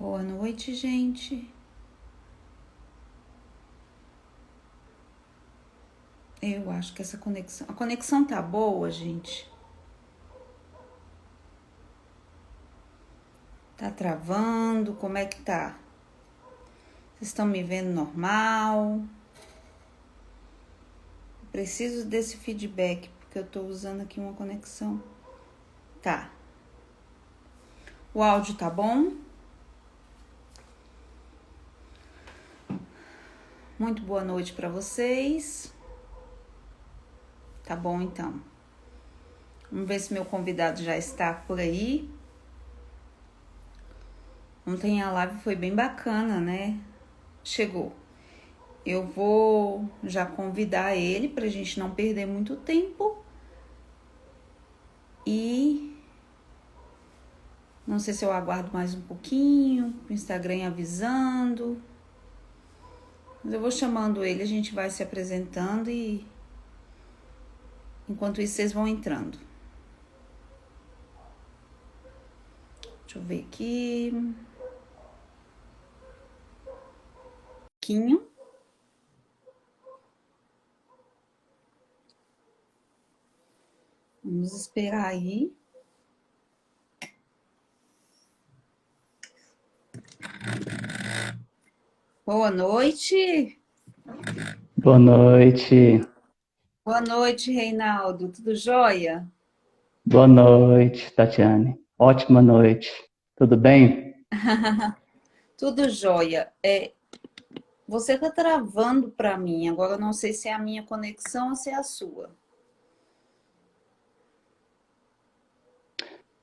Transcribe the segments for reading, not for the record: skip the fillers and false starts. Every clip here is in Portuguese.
Boa noite, gente. Eu acho que essa conexão... A conexão tá boa, gente? Tá travando? Como é que tá? Vocês estão me vendo normal? Preciso desse feedback, porque eu tô usando aqui uma conexão. Tá. O áudio tá bom? Muito boa noite pra vocês. Tá bom, então. Vamos ver se meu convidado já está por aí. Ontem a live foi bem bacana, né? Chegou. Eu vou já convidar ele pra gente não perder muito tempo. E não sei se eu aguardo mais um pouquinho, o Instagram avisando. Mas eu vou chamando ele, a gente vai se apresentando e enquanto isso vocês vão entrando. Deixa eu ver aqui. Pouquinho. Vamos esperar aí. Boa noite. Boa noite. Boa noite, Reinaldo. Tudo jóia? Boa noite, Tatiane. Ótima noite. Tudo bem? Tudo jóia. Você tá travando para mim. Agora eu não sei se é a minha conexão ou se é a sua.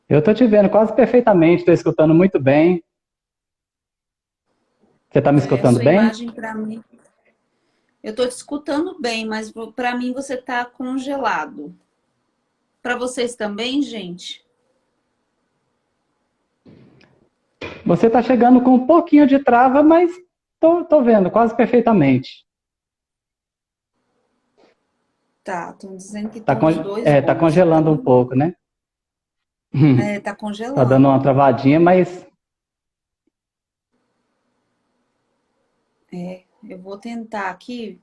Eu tô te vendo quase perfeitamente, tô escutando muito bem. Você tá me A escutando sua bem? imagem para mim. Eu tô te escutando bem, mas para mim você tá congelado. Para vocês também, gente? Você tá chegando com um pouquinho de trava, mas tô vendo quase perfeitamente. Tá, estão dizendo que estão os dois Tá bons, congelando um então. pouco, né? Tá Tá dando congelando. uma travadinha, mas Eu vou tentar aqui.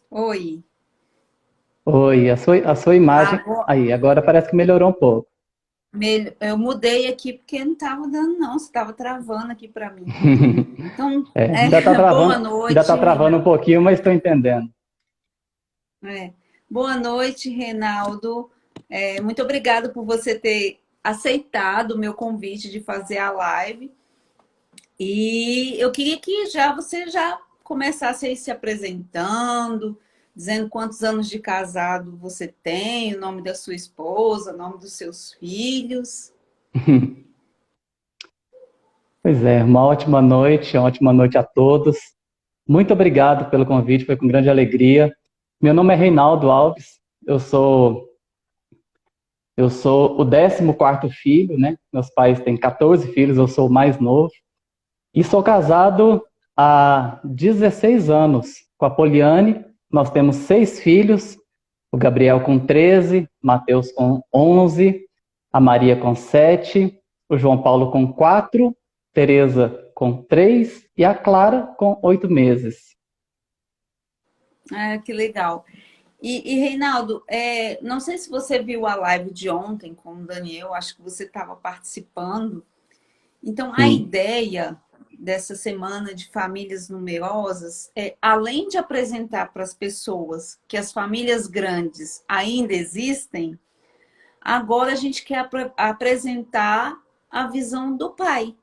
Oi. oi, a sua imagem. Agora, Aí, agora parece que melhorou um pouco. eu mudei aqui porque não tava dando, não. Você tava travando aqui para mim. Então, É, boa ainda tá noite, travando um Reinaldo. pouquinho, mas estou entendendo. Boa noite, Reinaldo. Muito obrigada por você ter aceitado o meu convite de fazer a live. E eu queria que você já começasse aí se apresentando, dizendo quantos anos de casado você tem, o nome da sua esposa, o nome dos seus filhos. Pois é, uma ótima noite a todos. Muito obrigado pelo convite, foi com grande alegria. Meu nome é Reinaldo Alves, eu sou, eu sou o 14º filho, né? Meus pais têm 14 filhos, eu sou o mais novo. E sou casado há 16 anos com a Poliane. Nós temos 6 filhos, o Gabriel com 13, Mateus com 11, a Maria com 7, o João Paulo com 4, Tereza com 3 e a Clara com 8 meses. Que legal. Reinaldo, não sei se você viu a live de ontem com o Daniel, acho que você estava participando. Então, a Sim, ideia dessa semana de famílias numerosas é, além de apresentar para as pessoas que as famílias grandes ainda existem, agora a gente quer apresentar a visão do pai.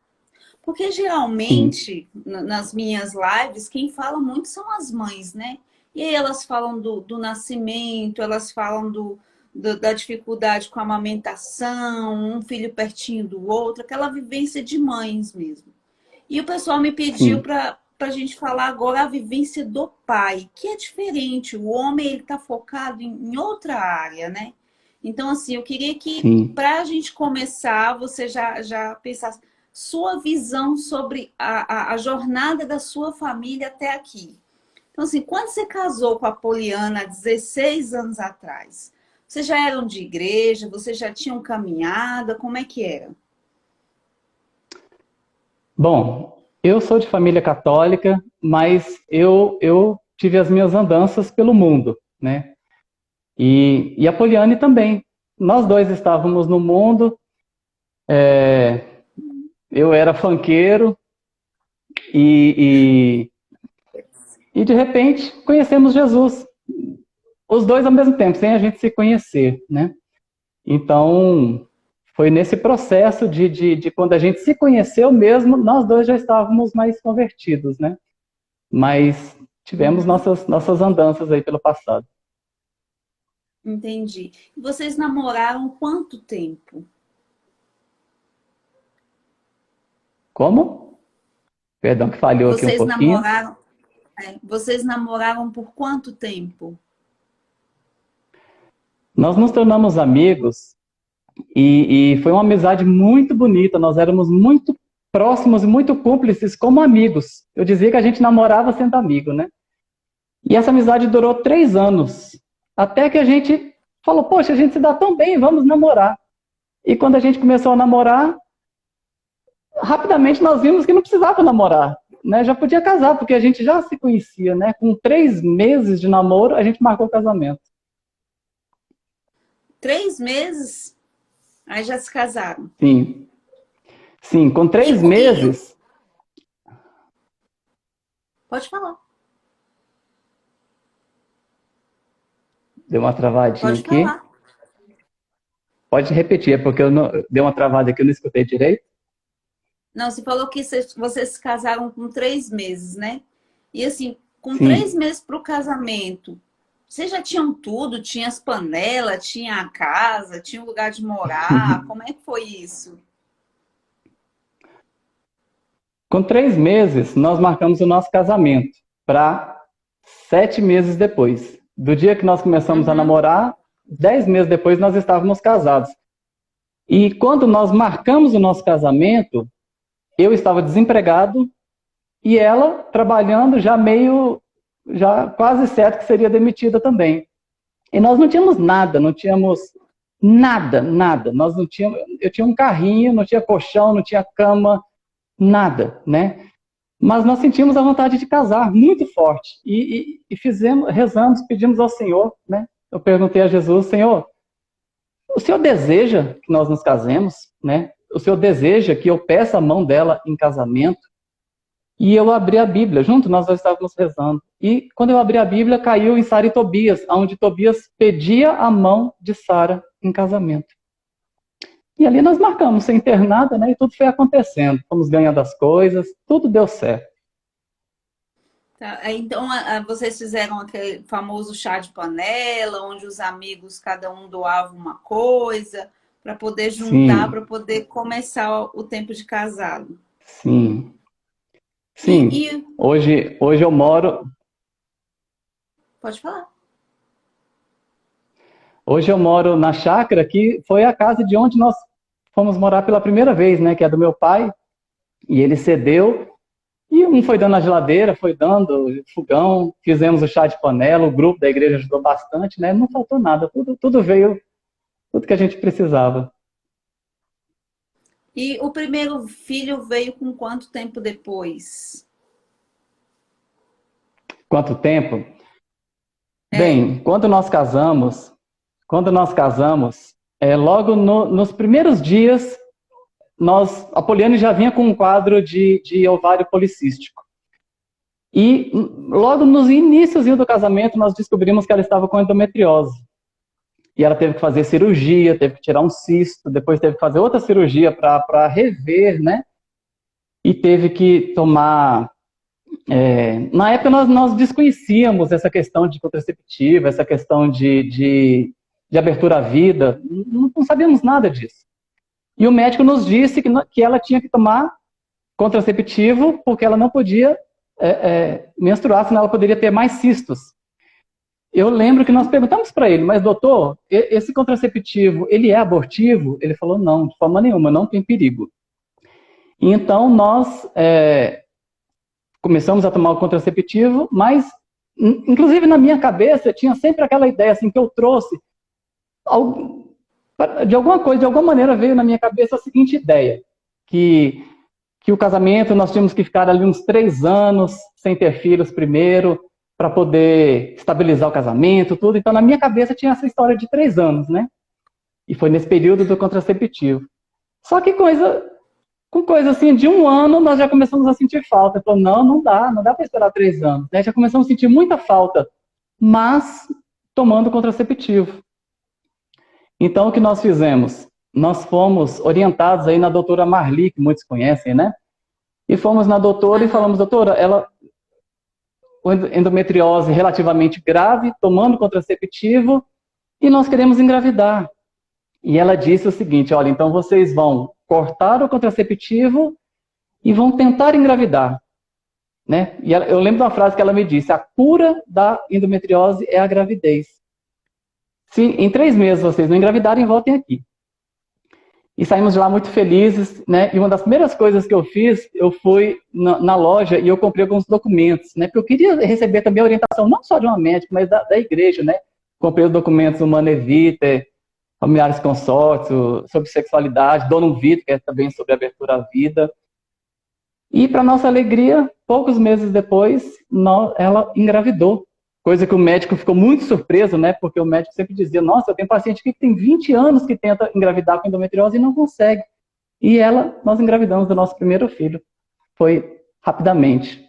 Porque sim, geralmente, nas minhas lives, quem fala muito são as mães, né? E aí elas falam do nascimento, elas falam da dificuldade com a amamentação, um filho pertinho do outro, aquela vivência de mães mesmo. E o pessoal me pediu sim. para a gente falar agora a vivência do pai, que é diferente. O homem ele está focado em outra área, né? Então, assim, eu queria que, sim. para a gente começar, você já pensasse sua visão sobre a jornada da sua família até aqui. Então, assim, quando você casou com a Poliana há 16 anos atrás, vocês já eram de igreja? Vocês já tinham caminhada? Como é que era? Bom, eu sou de família católica, mas eu tive as minhas andanças pelo mundo, né? E a Poliane também. Nós dois estávamos no mundo, eu era funkeiro e, e de repente conhecemos Jesus. Os dois ao mesmo tempo, sem a gente se conhecer, né? Então, foi nesse processo de quando a gente se conheceu mesmo, nós dois já estávamos mais convertidos, né? Mas tivemos Uhum, nossas andanças aí pelo passado. entendi. E vocês namoraram quanto tempo? Como? Perdão que falhou aqui um Vocês pouquinho. namoraram, vocês namoraram por quanto tempo? Nós nos tornamos amigos e foi uma amizade muito bonita. Nós éramos muito próximos e muito cúmplices como amigos. Eu dizia que a gente namorava sendo amigo, né? E essa amizade durou 3 anos. Até que a gente falou, poxa, a gente se dá tão bem, vamos namorar. E quando a gente começou a namorar, rapidamente nós vimos que não precisava namorar, né? Já podia casar, porque a gente já se conhecia, né? Com 3 meses de namoro, a gente marcou o casamento. 3 meses? Aí já se casaram. Sim, sim, com E, 3 meses, pode falar, deu uma travadinha pode aqui. falar. Pode repetir, é porque eu não, deu uma travada aqui, eu não escutei direito. Não, você falou que vocês se casaram com 3 meses, né? E assim, com três Sim, meses para o casamento, vocês já tinham tudo? Tinha as panelas, tinha a casa, tinha um lugar de morar? Como é que foi isso? com 3 meses nós marcamos o nosso casamento para 7 meses depois. Do dia que nós começamos a Uhum. namorar, 10 meses depois nós estávamos casados. E quando nós marcamos o nosso casamento, eu estava desempregado e ela trabalhando já quase certo que seria demitida também. E nós não tínhamos nada, não tínhamos nada, nada. Nós não tínhamos, eu tinha um carrinho, não tinha colchão, não tinha cama, nada, né? Mas nós sentimos a vontade de casar muito forte e fizemos, rezamos, pedimos ao Senhor, né? Eu perguntei a Jesus, Senhor, o Senhor deseja que nós nos casemos, né? O Senhor deseja que eu peça a mão dela em casamento? E eu abri a Bíblia, junto nós estávamos rezando. E quando eu abri a Bíblia, caiu em Sara e Tobias, onde Tobias pedia a mão de Sara em casamento. E ali nós marcamos, sem ter nada, né? E tudo foi acontecendo. Fomos ganhando as coisas, tudo deu certo. Tá, então, vocês fizeram aquele famoso chá de panela, onde os amigos, cada um doava uma coisa, para poder juntar, para Sim, poder começar o tempo de casado. sim, E, sim. e Hoje eu moro, pode falar. hoje eu moro na chácara, que foi a casa de onde nós fomos morar pela primeira vez, né? Que é do meu pai. E ele cedeu. E um foi dando a geladeira, foi dando fogão, fizemos o chá de panela, o grupo da igreja ajudou bastante, né? Não faltou nada, tudo veio, tudo que a gente precisava. E o primeiro filho veio com quanto tempo depois? Quanto tempo? É. Bem, quando nós casamos, logo nos primeiros dias, a Poliane já vinha com um quadro de ovário policístico. E logo nos inícios do casamento, nós descobrimos que ela estava com endometriose. E ela teve que fazer cirurgia, teve que tirar um cisto, depois teve que fazer outra cirurgia para rever, né? E teve que tomar. Na época nós desconhecíamos essa questão de contraceptiva, essa questão de abertura à vida, não sabíamos nada disso. E o médico nos disse que ela tinha que tomar contraceptivo porque ela não podia menstruar, senão ela poderia ter mais cistos. eu lembro que nós perguntamos para ele, mas doutor, esse contraceptivo, ele é abortivo? Ele falou, não, de forma nenhuma, não tem perigo. E então nós começamos a tomar o contraceptivo, mas, inclusive na minha cabeça, tinha sempre aquela ideia assim, que eu trouxe, de alguma coisa, de alguma maneira veio na minha cabeça a seguinte ideia, que o casamento, nós tínhamos que ficar ali uns 3 anos sem ter filhos primeiro, para poder estabilizar o casamento, tudo. Então, na minha cabeça tinha essa história de 3 anos, né? E foi nesse período do contraceptivo. Só que com coisa assim, de 1 ano, nós já começamos a sentir falta. Falou, não dá para esperar 3 anos, né? Já começamos a sentir muita falta, mas tomando contraceptivo. Então, o que nós fizemos? Nós fomos orientados aí na doutora Marli, que muitos conhecem, né? E fomos na doutora e falamos, doutora, ela com endometriose relativamente grave, tomando contraceptivo, e nós queremos engravidar. E ela disse o seguinte, olha, então vocês vão cortar o contraceptivo e vão tentar engravidar. Né? E eu lembro de uma frase que ela me disse, a cura da endometriose é a gravidez. Se em 3 meses vocês não engravidarem, voltem aqui. E saímos de lá muito felizes, né? E uma das primeiras coisas que eu fiz, eu fui na loja e eu comprei alguns documentos, né? Porque eu queria receber também a orientação, não só de uma médica, mas da igreja, né? Comprei os documentos do Manevita, Familiares Consórcio, sobre sexualidade, Donum Vitae, que é também sobre abertura à vida. E, para nossa alegria, poucos meses depois, ela engravidou. Coisa que o médico ficou muito surpreso, né? Porque o médico sempre dizia, nossa, eu tenho paciente que tem 20 anos que tenta engravidar com endometriose e não consegue. E nós engravidamos do nosso primeiro filho. Foi rapidamente.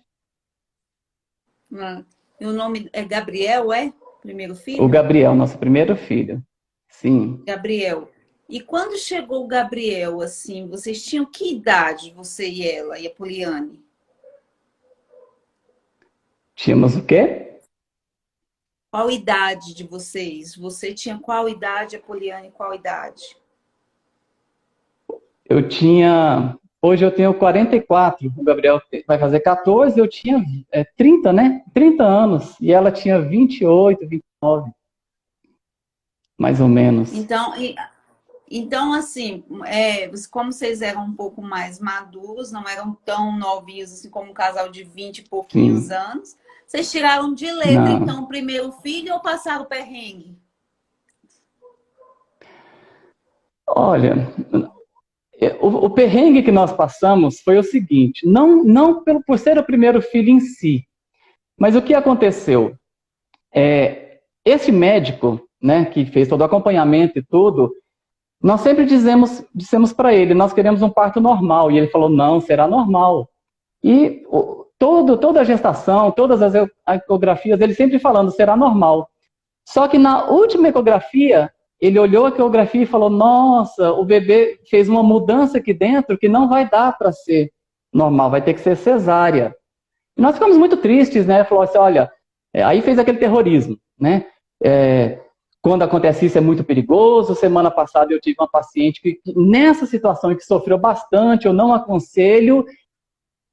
E o nome é Gabriel, é? Primeiro filho? O Gabriel, nosso primeiro filho. Sim. Gabriel. E quando chegou o Gabriel, assim, vocês tinham que idade, você e ela, e a Poliane? Tínhamos o quê? Qual idade de vocês? Você tinha qual idade, a Poliane qual idade? Hoje eu tenho 44, o Gabriel vai fazer 14, eu tinha 30, né? 30 anos, e ela tinha 28, 29, mais ou menos. Então assim, como vocês eram um pouco mais maduros, não eram tão novinhos assim como um casal de 20 e pouquinhos anos, vocês tiraram de letra, então, o primeiro filho ou passaram o perrengue? Olha, o perrengue que nós passamos foi o seguinte, não por ser o primeiro filho em si, mas o que aconteceu? Esse médico, né, que fez todo o acompanhamento e tudo, nós sempre dissemos para ele, nós queremos um parto normal, e ele falou, não, será normal. E toda a gestação, todas as ecografias, ele sempre falando, será normal. Só que na última ecografia, ele olhou a ecografia e falou, nossa, o bebê fez uma mudança aqui dentro que não vai dar para ser normal, vai ter que ser cesárea. E nós ficamos muito tristes, né? Falou assim, olha, aí fez aquele terrorismo, né? Quando acontece isso é muito perigoso. Semana passada eu tive uma paciente que nessa situação que sofreu bastante, eu não aconselho.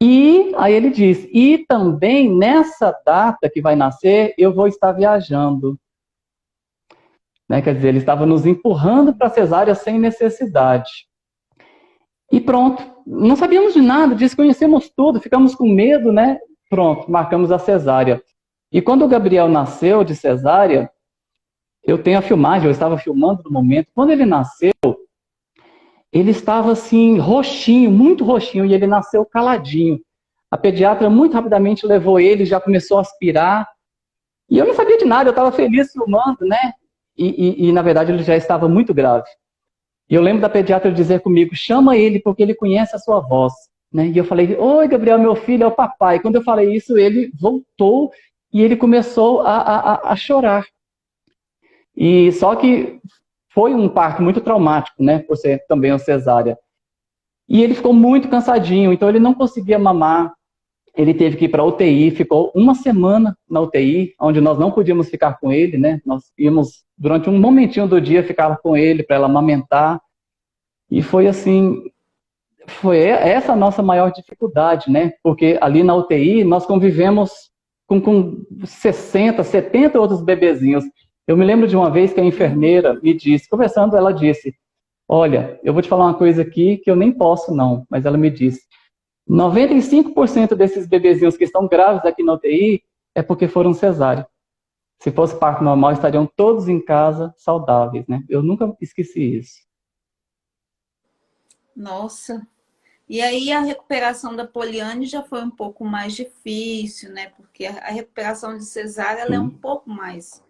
E aí ele diz, e também nessa data que vai nascer, eu vou estar viajando. Né? Quer dizer, ele estava nos empurrando para a cesárea sem necessidade. E pronto, não sabíamos de nada, desconhecemos tudo, ficamos com medo, né? Pronto, marcamos a cesárea. E quando o Gabriel nasceu de cesárea, eu tenho a filmagem, eu estava filmando no momento, quando ele nasceu, ele estava assim, roxinho, muito roxinho, e ele nasceu caladinho. A pediatra muito rapidamente levou ele, já começou a aspirar. E eu não sabia de nada, eu estava feliz filmando, né? E na verdade ele já estava muito grave. E eu lembro da pediatra dizer comigo, chama ele porque ele conhece a sua voz. Né? E eu falei, oi Gabriel, meu filho é o papai. E quando eu falei isso, ele voltou e ele começou a chorar. E só que foi um parto muito traumático, né? Por ser também uma cesárea. E ele ficou muito cansadinho, então ele não conseguia mamar. Ele teve que ir para a UTI, ficou 1 semana na UTI, onde nós não podíamos ficar com ele, né? Nós íamos, durante um momentinho do dia, ficar com ele para ela amamentar. E foi assim, foi essa a nossa maior dificuldade, né? Porque ali na UTI nós convivemos com 60, 70 outros bebezinhos. Eu me lembro de uma vez que a enfermeira me disse, conversando, ela disse, olha, eu vou te falar uma coisa aqui que eu nem posso não, mas ela me disse, 95% desses bebezinhos que estão grávidos aqui na UTI é porque foram cesárea. Se fosse parto normal, estariam todos em casa saudáveis, né? Eu nunca esqueci isso. Nossa. E aí a recuperação da Poliane já foi um pouco mais difícil, né? Porque a recuperação de cesárea ela é um Sim, pouco mais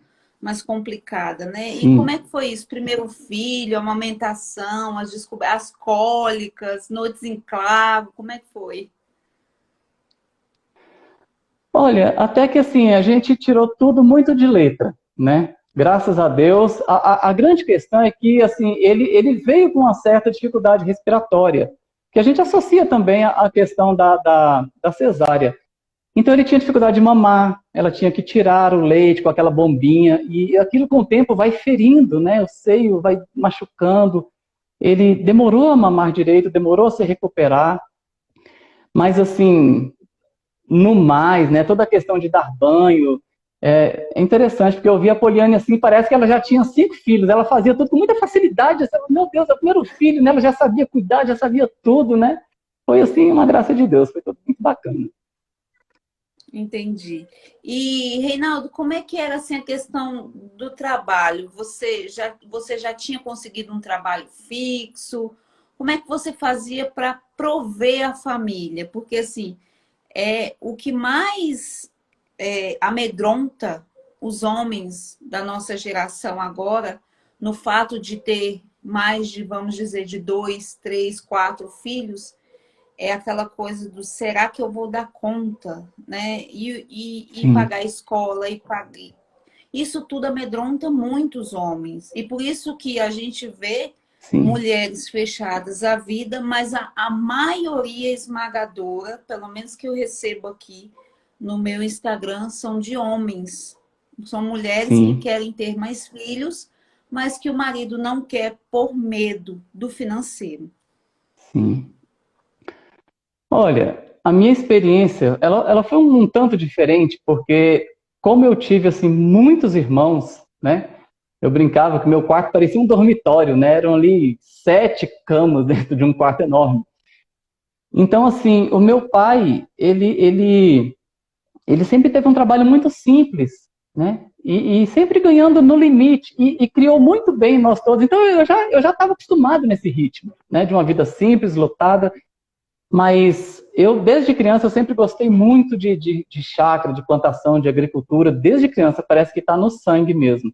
complicada, né? E como é sim. que foi isso? Primeiro filho, a amamentação, as cólicas, noites em claro, como é que foi? Olha, até que assim, a gente tirou tudo muito de letra, né? Graças a Deus. A grande questão é que assim, ele veio com uma certa dificuldade respiratória, que a gente associa também à questão da cesárea. Então ele tinha dificuldade de mamar, ela tinha que tirar o leite com aquela bombinha, e aquilo com o tempo vai ferindo, né? O seio vai machucando. Ele demorou a mamar direito, demorou a se recuperar, mas assim, no mais, né, toda a questão de dar banho, é interessante, porque eu vi a Poliane assim, parece que ela já tinha 5 filhos, ela fazia tudo com muita facilidade, meu Deus, é o primeiro filho, né, ela já sabia cuidar, já sabia tudo, né, foi assim, uma graça de Deus, foi tudo muito bacana. Entendi. Reinaldo, como é que era assim a questão do trabalho? Você já tinha conseguido um trabalho fixo? Como é que você fazia para prover a família? Porque assim, o que mais amedronta os homens da nossa geração agora, no fato de ter mais de, vamos dizer, de 2, 3, 4 filhos, é aquela coisa do será que eu vou dar conta, né? E pagar Sim, a escola e pagar. Isso tudo amedronta muito os homens. E por isso que a gente vê sim, mulheres fechadas à vida, mas a maioria esmagadora, pelo menos que eu recebo aqui no meu Instagram, são de homens. São mulheres que sim, querem ter mais filhos, mas que o marido não quer por medo do financeiro. sim. Olha, a minha experiência, ela foi um tanto diferente, porque como eu tive, assim, muitos irmãos, né, eu brincava que meu quarto parecia um dormitório, né, eram ali 7 camas dentro de um quarto enorme. Então, assim, o meu pai, ele sempre teve um trabalho muito simples, né? E sempre ganhando no limite, e criou muito bem nós todos. Então, eu já estava acostumado nesse ritmo, né? De uma vida simples, lotada. Mas eu, desde criança, eu sempre gostei muito de chácara, de plantação, de agricultura. Desde criança, parece que está no sangue mesmo.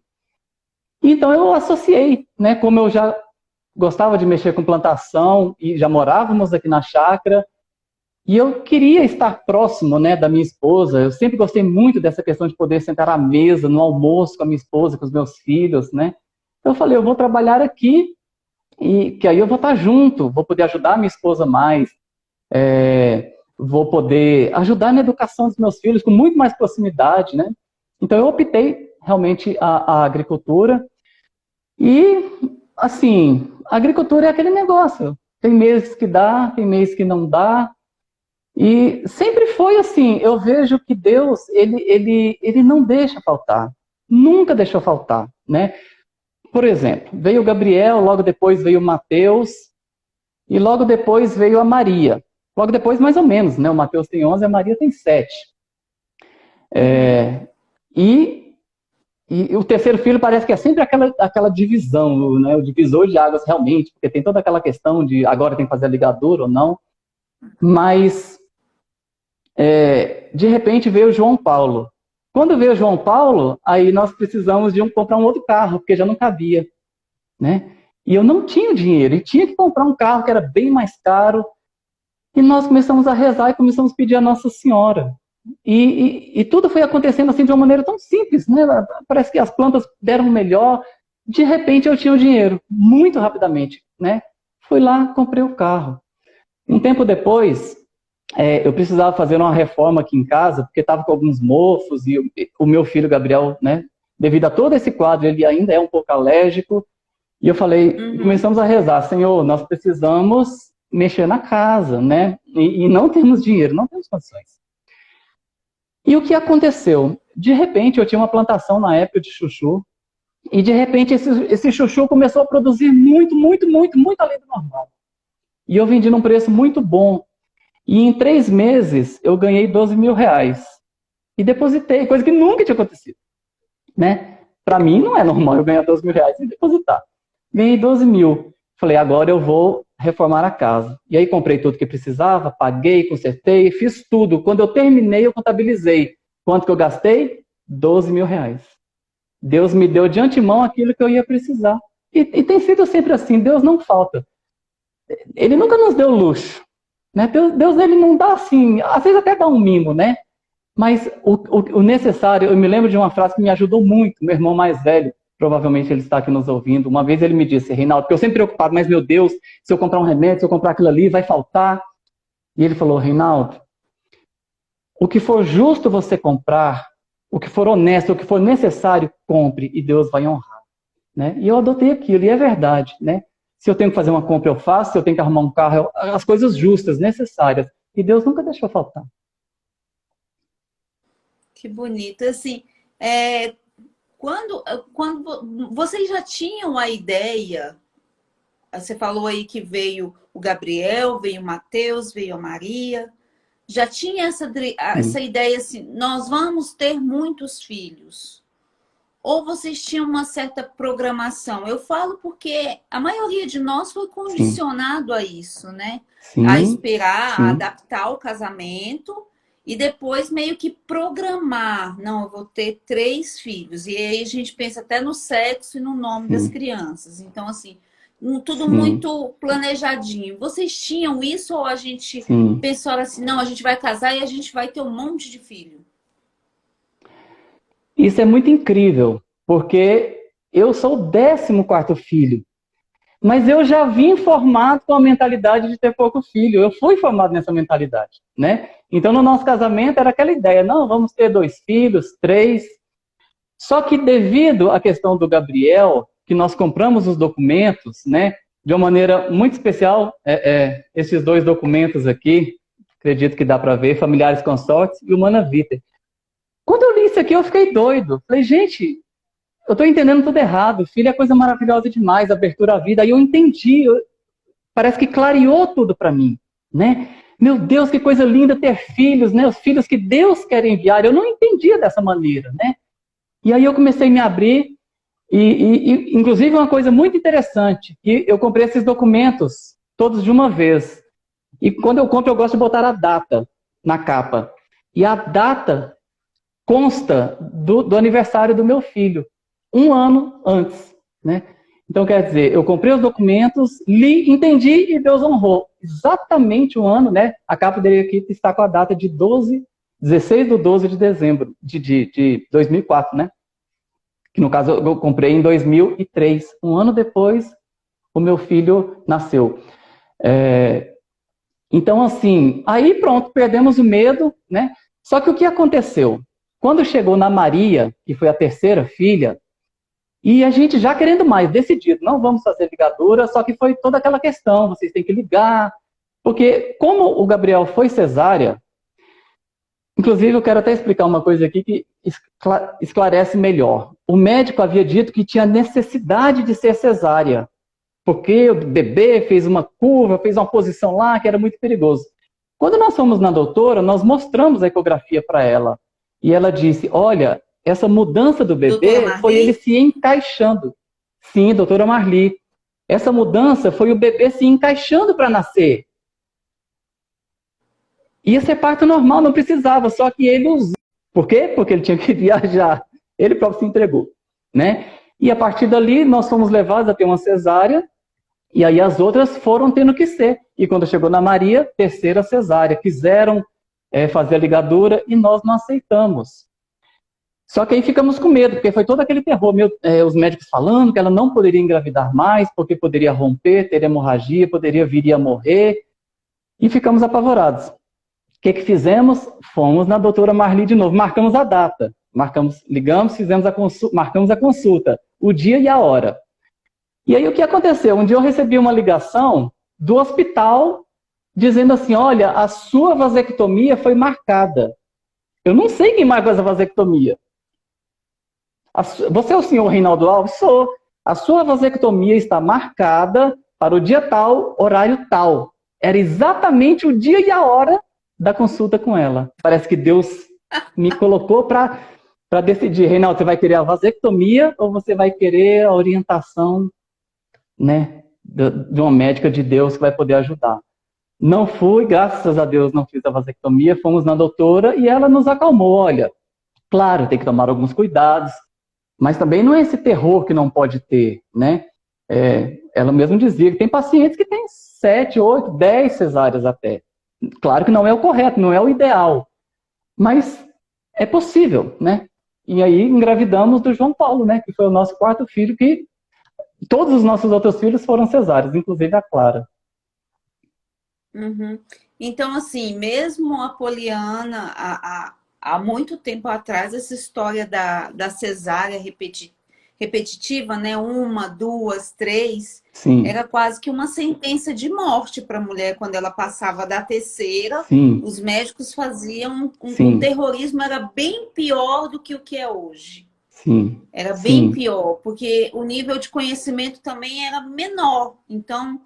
Então, eu associei, né? Como eu já gostava de mexer com plantação e já morávamos aqui na chácara, e eu queria estar próximo, né, da minha esposa. Eu sempre gostei muito dessa questão de poder sentar à mesa, no almoço com a minha esposa, com os meus filhos, né? Então eu falei, eu vou trabalhar aqui e que aí eu vou estar junto, vou poder ajudar a minha esposa mais, vou poder ajudar na educação dos meus filhos com muito mais proximidade, né? Então eu optei realmente a agricultura e, assim, a agricultura é aquele negócio. Tem meses que dá, tem meses que não dá, e sempre foi assim, eu vejo que Deus, ele não deixa faltar. Nunca deixou faltar, né? Por exemplo, veio o Gabriel, logo depois veio o Mateus, e logo depois veio a Maria. Logo depois, mais ou menos, né? O Mateus tem 11, a Maria tem 7. Uhum. E, e o terceiro filho parece que é sempre aquela divisão, né? O divisor de águas realmente, porque tem toda aquela questão de agora tem que fazer a ligadura ou não. Mas de repente veio o João Paulo. Quando veio o João Paulo, aí nós precisamos de comprar um outro carro, porque já não cabia, né? E eu não tinha dinheiro, e tinha que comprar um carro que era bem mais caro, e nós começamos a rezar e começamos a pedir a Nossa Senhora. E tudo foi acontecendo assim de uma maneira tão simples, né? Parece que as plantas deram melhor. De repente eu tinha o dinheiro, muito rapidamente, né? Fui lá, comprei o carro. Um tempo depois, eu precisava fazer uma reforma aqui em casa, porque estava com alguns mofos, e o meu filho Gabriel, né, devido a todo esse quadro, ele ainda é um pouco alérgico, e eu falei, e Uhum. começamos a rezar, Senhor, nós precisamos mexer na casa, né, e não temos dinheiro, não temos condições. E o que aconteceu? De repente, eu tinha uma plantação na época de chuchu, e de repente esse chuchu começou a produzir muito, muito, muito, muito além do normal. E eu vendi num preço muito bom. E em 3 meses eu ganhei R$ 12.000. E depositei, coisa que nunca tinha acontecido. Né? Para mim não é normal eu ganhar R$ 12.000 e depositar. Ganhei 12 mil. Falei, agora eu vou reformar a casa. E aí comprei tudo que precisava, paguei, consertei, fiz tudo. Quando eu terminei, eu contabilizei. Quanto que eu gastei? R$ 12.000. Deus me deu de antemão aquilo que eu ia precisar. E tem sido sempre assim, Deus não falta. Ele nunca nos deu luxo. Né? Deus ele não dá assim, às vezes até dá um mimo, né? Mas o necessário, eu me lembro de uma frase que me ajudou muito, meu irmão mais velho, provavelmente ele está aqui nos ouvindo, uma vez ele me disse, Reinaldo, porque eu sempre preocupado, mas meu Deus, se eu comprar um remédio, se eu comprar aquilo ali, vai faltar. E ele falou, Reinaldo, o que for justo você comprar, o que for honesto, o que for necessário, compre e Deus vai honrar. Né? E eu adotei aquilo, e é verdade, né? Se eu tenho que fazer uma compra, eu faço, se eu tenho que arrumar um carro, as coisas justas, necessárias. E Deus nunca deixou faltar. Que bonito. Assim, é, quando vocês já tinham a ideia, você falou aí que veio o Gabriel, veio o Mateus, veio a Maria, já tinha essa ideia assim, nós vamos ter muitos filhos? Ou vocês tinham uma certa programação? Eu falo porque a maioria de nós foi condicionado a isso, né? A esperar, a adaptar o casamento e depois meio que programar. Não, eu vou ter 3 filhos. E aí a gente pensa até no sexo e no nome das crianças. Então, assim, tudo muito planejadinho. Vocês tinham isso ou a gente pensou assim, não, a gente vai casar e a gente vai ter um monte de filho? Isso é muito incrível, porque eu sou o 14º filho, mas eu já vim formado com a mentalidade de ter pouco filho. Eu fui formado nessa mentalidade, né? Então, no nosso casamento era aquela ideia, não, vamos ter 2 filhos, 3. Só que devido à questão do Gabriel, que nós compramos os documentos, né? De uma maneira muito especial, esses 2 documentos aqui, acredito que dá para ver, Familiares Consortes e Humana Vitae. Quando eu li isso aqui, eu fiquei doido. Falei, gente, eu estou entendendo tudo errado. Filho é coisa maravilhosa demais, abertura à vida. Aí eu entendi, parece que clareou tudo para mim, né? Meu Deus, que coisa linda ter filhos, né? Os filhos que Deus quer enviar. Eu não entendia dessa maneira, né? E aí eu comecei a me abrir. E inclusive, uma coisa muito interessante, que eu comprei esses documentos todos de uma vez. E quando eu compro, eu gosto de botar a data na capa. E a data consta do aniversário do meu filho, 1 ano antes, né? Então, quer dizer, eu comprei os documentos, li, entendi e Deus honrou. Exatamente 1 ano, né? A capa dele aqui está com a data de 16 de 12 de dezembro de 2004, né? Que no caso eu comprei em 2003. 1 ano depois, o meu filho nasceu. Então, assim, aí pronto, perdemos o medo, né? Só que o que aconteceu? Quando chegou na Maria, que foi a 3ª filha, e a gente já querendo mais, decidido, não vamos fazer ligadura, só que foi toda aquela questão, vocês têm que ligar, porque como o Gabriel foi cesárea, inclusive eu quero até explicar uma coisa aqui que esclarece melhor. O médico havia dito que tinha necessidade de ser cesárea, porque o bebê fez uma curva, fez uma posição lá que era muito perigoso. Quando nós fomos na doutora, nós mostramos a ecografia para ela. E ela disse, olha, essa mudança do bebê foi ele se encaixando. Sim, doutora Marli. Essa mudança foi o bebê se encaixando para nascer. Ia ser parto normal, não precisava, só que ele usou. Por quê? Porque ele tinha que viajar. Ele próprio se entregou, né? E a partir dali, nós fomos levados a ter uma cesárea, e aí as outras foram tendo que ser. E quando chegou na Maria, 3ª cesárea. Quiseram fazer a ligadura e nós não aceitamos. Só que aí ficamos com medo, porque foi todo aquele terror. Os médicos falando que ela não poderia engravidar mais, porque poderia romper, ter hemorragia, poderia vir a morrer. E ficamos apavorados. O que fizemos? Fomos na doutora Marli de novo, marcamos a data. Ligamos, marcamos a consulta, o dia e a hora. E aí o que aconteceu? Um dia eu recebi uma ligação do hospital dizendo assim, olha, a sua vasectomia foi marcada. Eu não sei quem marcou essa vasectomia. Você é o senhor Reinaldo Alves? Sou. A sua vasectomia está marcada para o dia tal, horário tal. Era exatamente o dia e a hora da consulta com ela. Parece que Deus me colocou para decidir. Reinaldo, você vai querer a vasectomia ou você vai querer a orientação, né, de uma médica de Deus que vai poder ajudar? Não fui, graças a Deus não fiz a vasectomia, fomos na doutora e ela nos acalmou. Olha, claro, tem que tomar alguns cuidados, mas também não é esse terror que não pode ter, né? Ela mesma dizia que tem pacientes que têm 7, 8, 10 cesáreas até. Claro que não é o correto, não é o ideal, mas é possível, né? E aí engravidamos do João Paulo, né? Que foi o nosso quarto filho, que todos os nossos outros filhos foram cesáreas, inclusive a Clara. Uhum. Então, assim, mesmo a Poliana, há muito tempo atrás, essa história da cesárea repetitiva, né? Uma, duas, três, Sim, era quase que uma sentença de morte para a mulher quando ela passava da terceira. sim, Os médicos faziam um sim, terrorismo, era bem pior do que o que é hoje. sim, Era bem sim, pior, porque o nível de conhecimento também era menor. Então,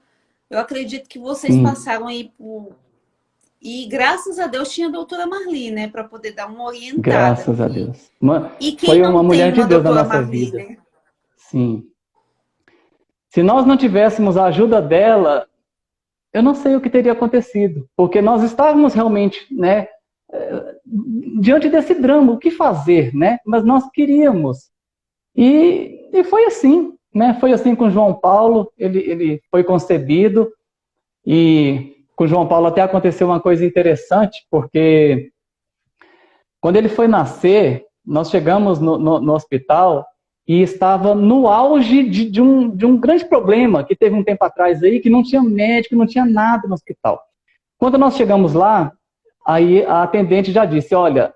eu acredito que vocês sim. passaram aí por. E graças a Deus tinha a doutora Marli, né, para poder dar uma orientada. Graças a Deus. E quem Foi uma não tem mulher de uma Deus na doutora nossa Marli, vida. né? Sim. Se nós não tivéssemos a ajuda dela, eu não sei o que teria acontecido, porque nós estávamos realmente, né, diante desse drama, o que fazer, né? Mas nós queríamos. E foi assim, né? Foi assim com João Paulo, ele foi concebido, e com João Paulo até aconteceu uma coisa interessante, porque quando ele foi nascer, nós chegamos no hospital e estava no auge de um grande problema que teve um tempo atrás aí, que não tinha médico, não tinha nada no hospital. Quando nós chegamos lá, aí a atendente já disse, olha,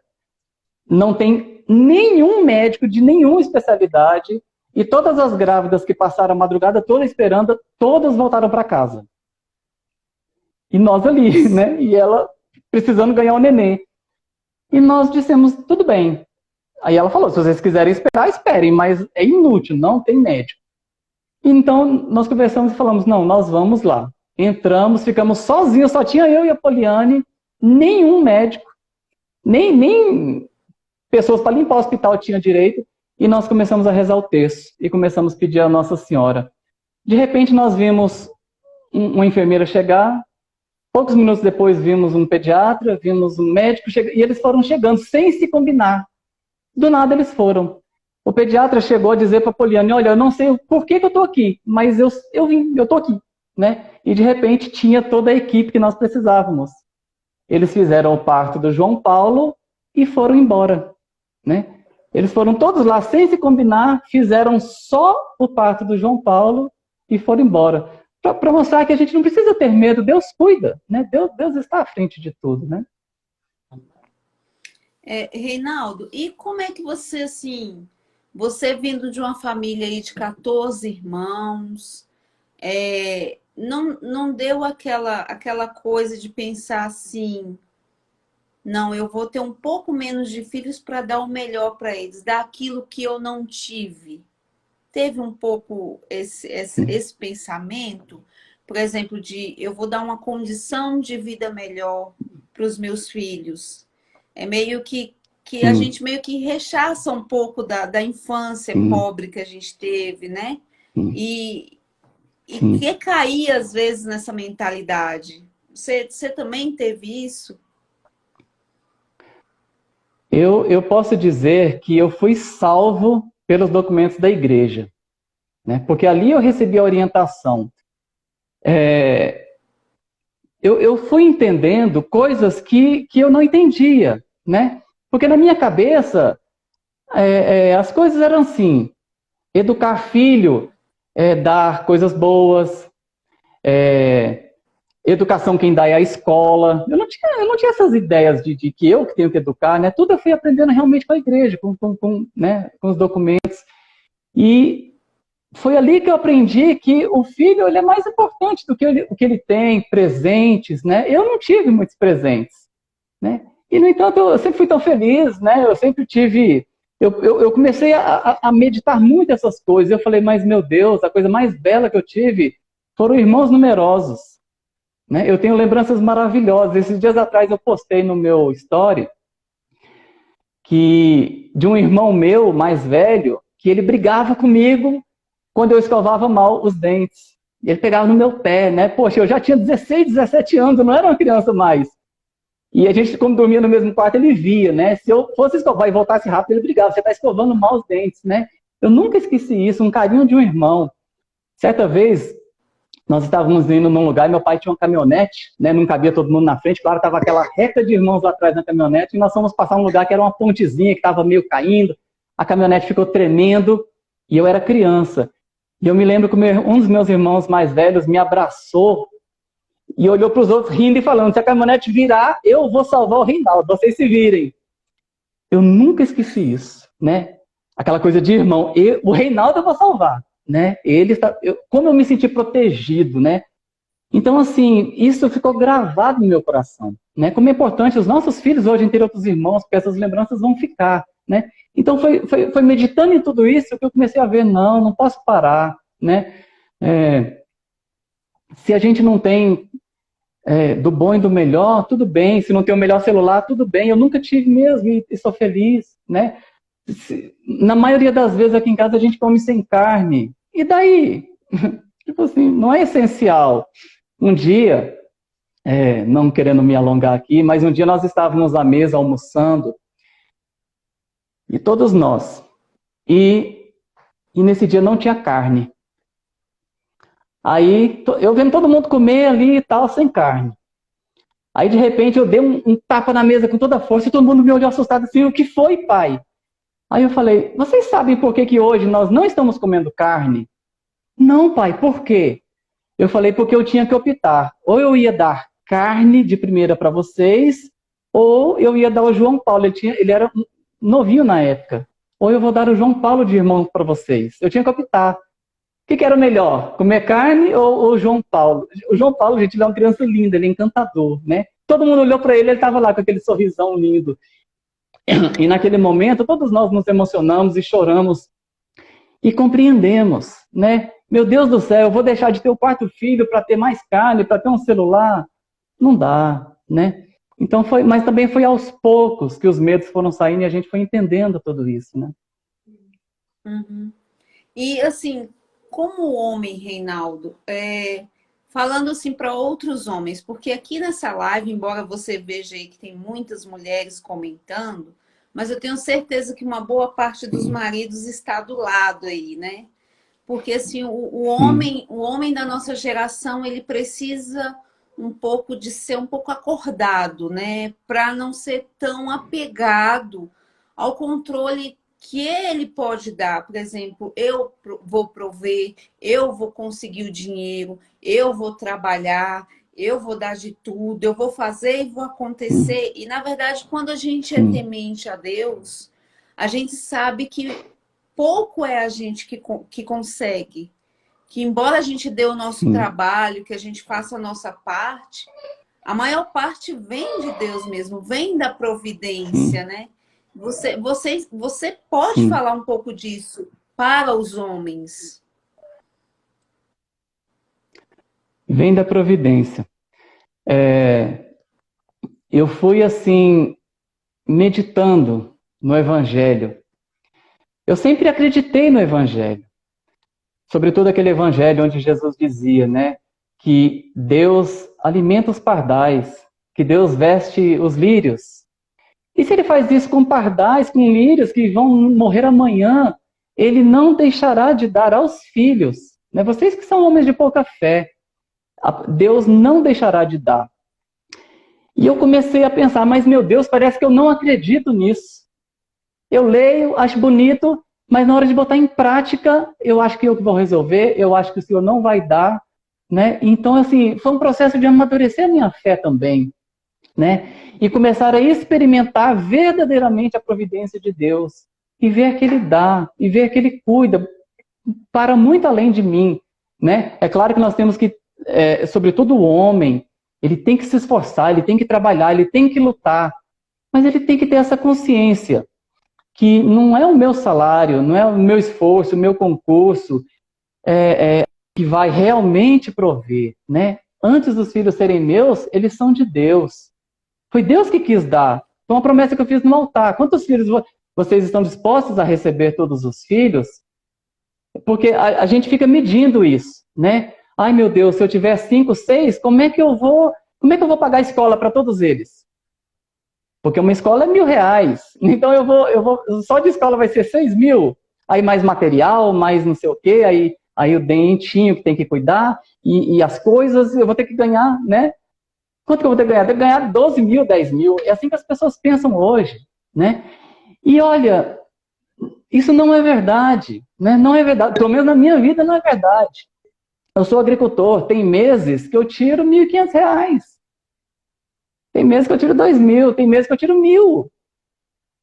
não tem nenhum médico de nenhuma especialidade e todas as grávidas que passaram a madrugada toda esperando, todas voltaram para casa. E nós ali, né? E ela precisando ganhar o neném. E nós dissemos, tudo bem. Aí ela falou, se vocês quiserem esperar, esperem, mas é inútil, não tem médico. Então nós conversamos e falamos, não, nós vamos lá. Entramos, ficamos sozinhos, só tinha eu e a Poliane, nenhum médico, nem pessoas para limpar o hospital tinha direito, e nós começamos a rezar o terço e começamos a pedir a Nossa Senhora. De repente nós vimos uma enfermeira chegar, poucos minutos depois vimos um pediatra, vimos um médico, e eles foram chegando sem se combinar. Do nada eles foram. O pediatra chegou a dizer para a Poliane, olha, eu não sei por que eu estou aqui, mas eu vim, eu estou aqui. Né? E de repente tinha toda a equipe que nós precisávamos. Eles fizeram o parto do João Paulo e foram embora. Né? Eles foram todos lá sem se combinar, fizeram só o parto do João Paulo e foram embora. Para mostrar que a gente não precisa ter medo, Deus cuida, né? Deus está à frente de tudo, né? Reinaldo, e como é que você, assim, você vindo de uma família aí de 14 irmãos, não deu aquela coisa de pensar assim, não, eu vou ter um pouco menos de filhos para dar o melhor para eles, dar aquilo que eu não tive? Teve um pouco esse pensamento, por exemplo, de eu vou dar uma condição de vida melhor para os meus filhos. É meio que a Sim, gente meio que rechaça um pouco da infância sim, pobre que a gente teve, né? sim, E sim. quer cair às vezes nessa mentalidade. Você também teve isso? Eu posso dizer que eu fui salvo pelos documentos da igreja, né? Porque ali eu recebi a orientação. É, eu fui entendendo coisas que eu não entendia, né? Porque na minha cabeça as coisas eram assim: educar filho, dar coisas boas, é, educação quem dá é a escola. Eu não tinha essas ideias de que eu que tenho que educar, né? Tudo eu fui aprendendo realmente com a igreja, né? Com os documentos. E foi ali que eu aprendi que o filho ele é mais importante do que o que ele tem, presentes, né? Eu não tive muitos presentes, né? E, no entanto, eu sempre fui tão feliz, né? Eu sempre tive... Eu comecei a meditar muito essas coisas. Eu falei, mas, meu Deus, a coisa mais bela que eu tive foram irmãos numerosos, né? Eu tenho lembranças maravilhosas. Esses dias atrás eu postei no meu story que de um irmão meu mais velho, que ele brigava comigo quando eu escovava mal os dentes. E ele pegava no meu pé, né? Poxa, eu já tinha 16, 17 anos, eu não era uma criança mais. E a gente, como dormia no mesmo quarto, ele via, né? Se eu fosse escovar e voltasse rápido, ele brigava. Você está escovando mal os dentes, né? Eu nunca esqueci isso, um carinho de um irmão. Certa vez, nós estávamos indo num lugar e meu pai tinha uma caminhonete, né? Não cabia todo mundo na frente. Claro, estava aquela reca de irmãos lá atrás na caminhonete. E nós fomos passar um lugar que era uma pontezinha, que estava meio caindo. A caminhonete ficou tremendo e eu era criança. E eu me lembro que um dos meus irmãos mais velhos me abraçou e olhou para os outros rindo e falando, se a caminhonete virar, eu vou salvar o Reinaldo, vocês se virem. Eu nunca esqueci isso, né? Aquela coisa de irmão, o Reinaldo eu vou salvar, né? Como eu me senti protegido, né? Então, assim, isso ficou gravado no meu coração, né? Como é importante, os nossos filhos hoje terem outros irmãos, porque essas lembranças vão ficar, né? Então, foi meditando em tudo isso que eu comecei a ver, não posso parar, né? Se a gente não tem do bom e do melhor, tudo bem. Se não tem o melhor celular, tudo bem. Eu nunca tive mesmo e sou feliz, né? Na maioria das vezes aqui em casa a gente come sem carne. E daí? Tipo assim, não é essencial. Um dia, não querendo me alongar aqui, mas um dia nós estávamos à mesa almoçando, e todos nós. E nesse dia não tinha carne. Aí, eu vendo todo mundo comer ali e tal, sem carne. Aí, de repente, eu dei um tapa na mesa com toda a força e todo mundo me olhou assustado assim, o que foi, pai? Aí eu falei, vocês sabem por que hoje nós não estamos comendo carne? Não, pai, por quê? Eu falei, porque eu tinha que optar. Ou eu ia dar carne de primeira para vocês, ou eu ia dar o João Paulo. Ele era novinho na época. Ou eu vou dar o João Paulo de irmão para vocês. Eu tinha que optar. O que era melhor? Comer carne ou o João Paulo? O João Paulo, gente, ele é uma criança linda, ele é encantador, né? Todo mundo olhou para ele, ele estava lá com aquele sorrisão lindo. E naquele momento, todos nós nos emocionamos e choramos e compreendemos, né? Meu Deus do céu, eu vou deixar de ter o quarto filho para ter mais carne, para ter um celular? Não dá, né? Então mas também foi aos poucos que os medos foram saindo e a gente foi entendendo tudo isso, né? Uhum. E assim, como homem, Reinaldo, falando assim para outros homens, porque aqui nessa live, embora você veja aí que tem muitas mulheres comentando, mas eu tenho certeza que uma boa parte dos maridos está do lado aí, né? Porque assim, o homem da nossa geração, ele precisa um pouco de ser um pouco acordado, né? Para não ser tão apegado ao controle que ele pode dar. Por exemplo, eu vou prover, eu vou conseguir o dinheiro, eu vou trabalhar, eu vou dar de tudo, eu vou fazer e vou acontecer. E, na verdade, quando a gente é temente a Deus, a gente sabe que pouco é a gente que consegue. Que embora a gente dê o nosso trabalho, que a gente faça a nossa parte, a maior parte vem de Deus mesmo, vem da providência, né? Você pode falar um pouco disso para os homens? Vem da providência. Eu fui assim, meditando no Evangelho. Eu sempre acreditei no Evangelho. Sobretudo aquele Evangelho onde Jesus dizia, né? Que Deus alimenta os pardais, que Deus veste os lírios. E se ele faz isso com pardais, com lírios que vão morrer amanhã, ele não deixará de dar aos filhos. Né? Vocês que são homens de pouca fé, Deus não deixará de dar. E eu comecei a pensar, mas meu Deus, parece que eu não acredito nisso. Eu leio, acho bonito, mas na hora de botar em prática, eu acho que eu que vou resolver, eu acho que o Senhor não vai dar. Né? Então, assim, foi um processo de amadurecer a minha fé também. Né? E começar a experimentar verdadeiramente a providência de Deus. E ver que Ele dá, e ver que Ele cuida para muito além de mim. Né? É claro que nós temos que, sobretudo o homem, ele tem que se esforçar, ele tem que trabalhar, ele tem que lutar. Mas ele tem que ter essa consciência que não é o meu salário, não é o meu esforço, o meu concurso que vai realmente prover, né? Antes dos filhos serem meus, eles são de Deus. Foi Deus que quis dar. Foi uma promessa que eu fiz no altar. Quantos filhos vocês estão dispostos a receber todos os filhos? Porque a gente fica medindo isso, né? Ai, meu Deus, se eu tiver 5, 6, como é que eu vou pagar a escola para todos eles? Porque uma escola é R$ 1.000. Então só de escola vai ser 6.000. Aí mais material, mais não sei o quê, aí o dentinho que tem que cuidar, e as coisas, eu vou ter que ganhar, né? Quanto que eu vou ter que ganhar? Tem que ganhar 12.000, 10.000. É assim que as pessoas pensam hoje, né? E olha, isso não é verdade, né? Não é verdade. Pelo menos na minha vida não é verdade. Eu sou agricultor, tem meses que eu tiro R$ 1.500. Tem meses que eu tiro 2.000, tem meses que eu tiro 1.000.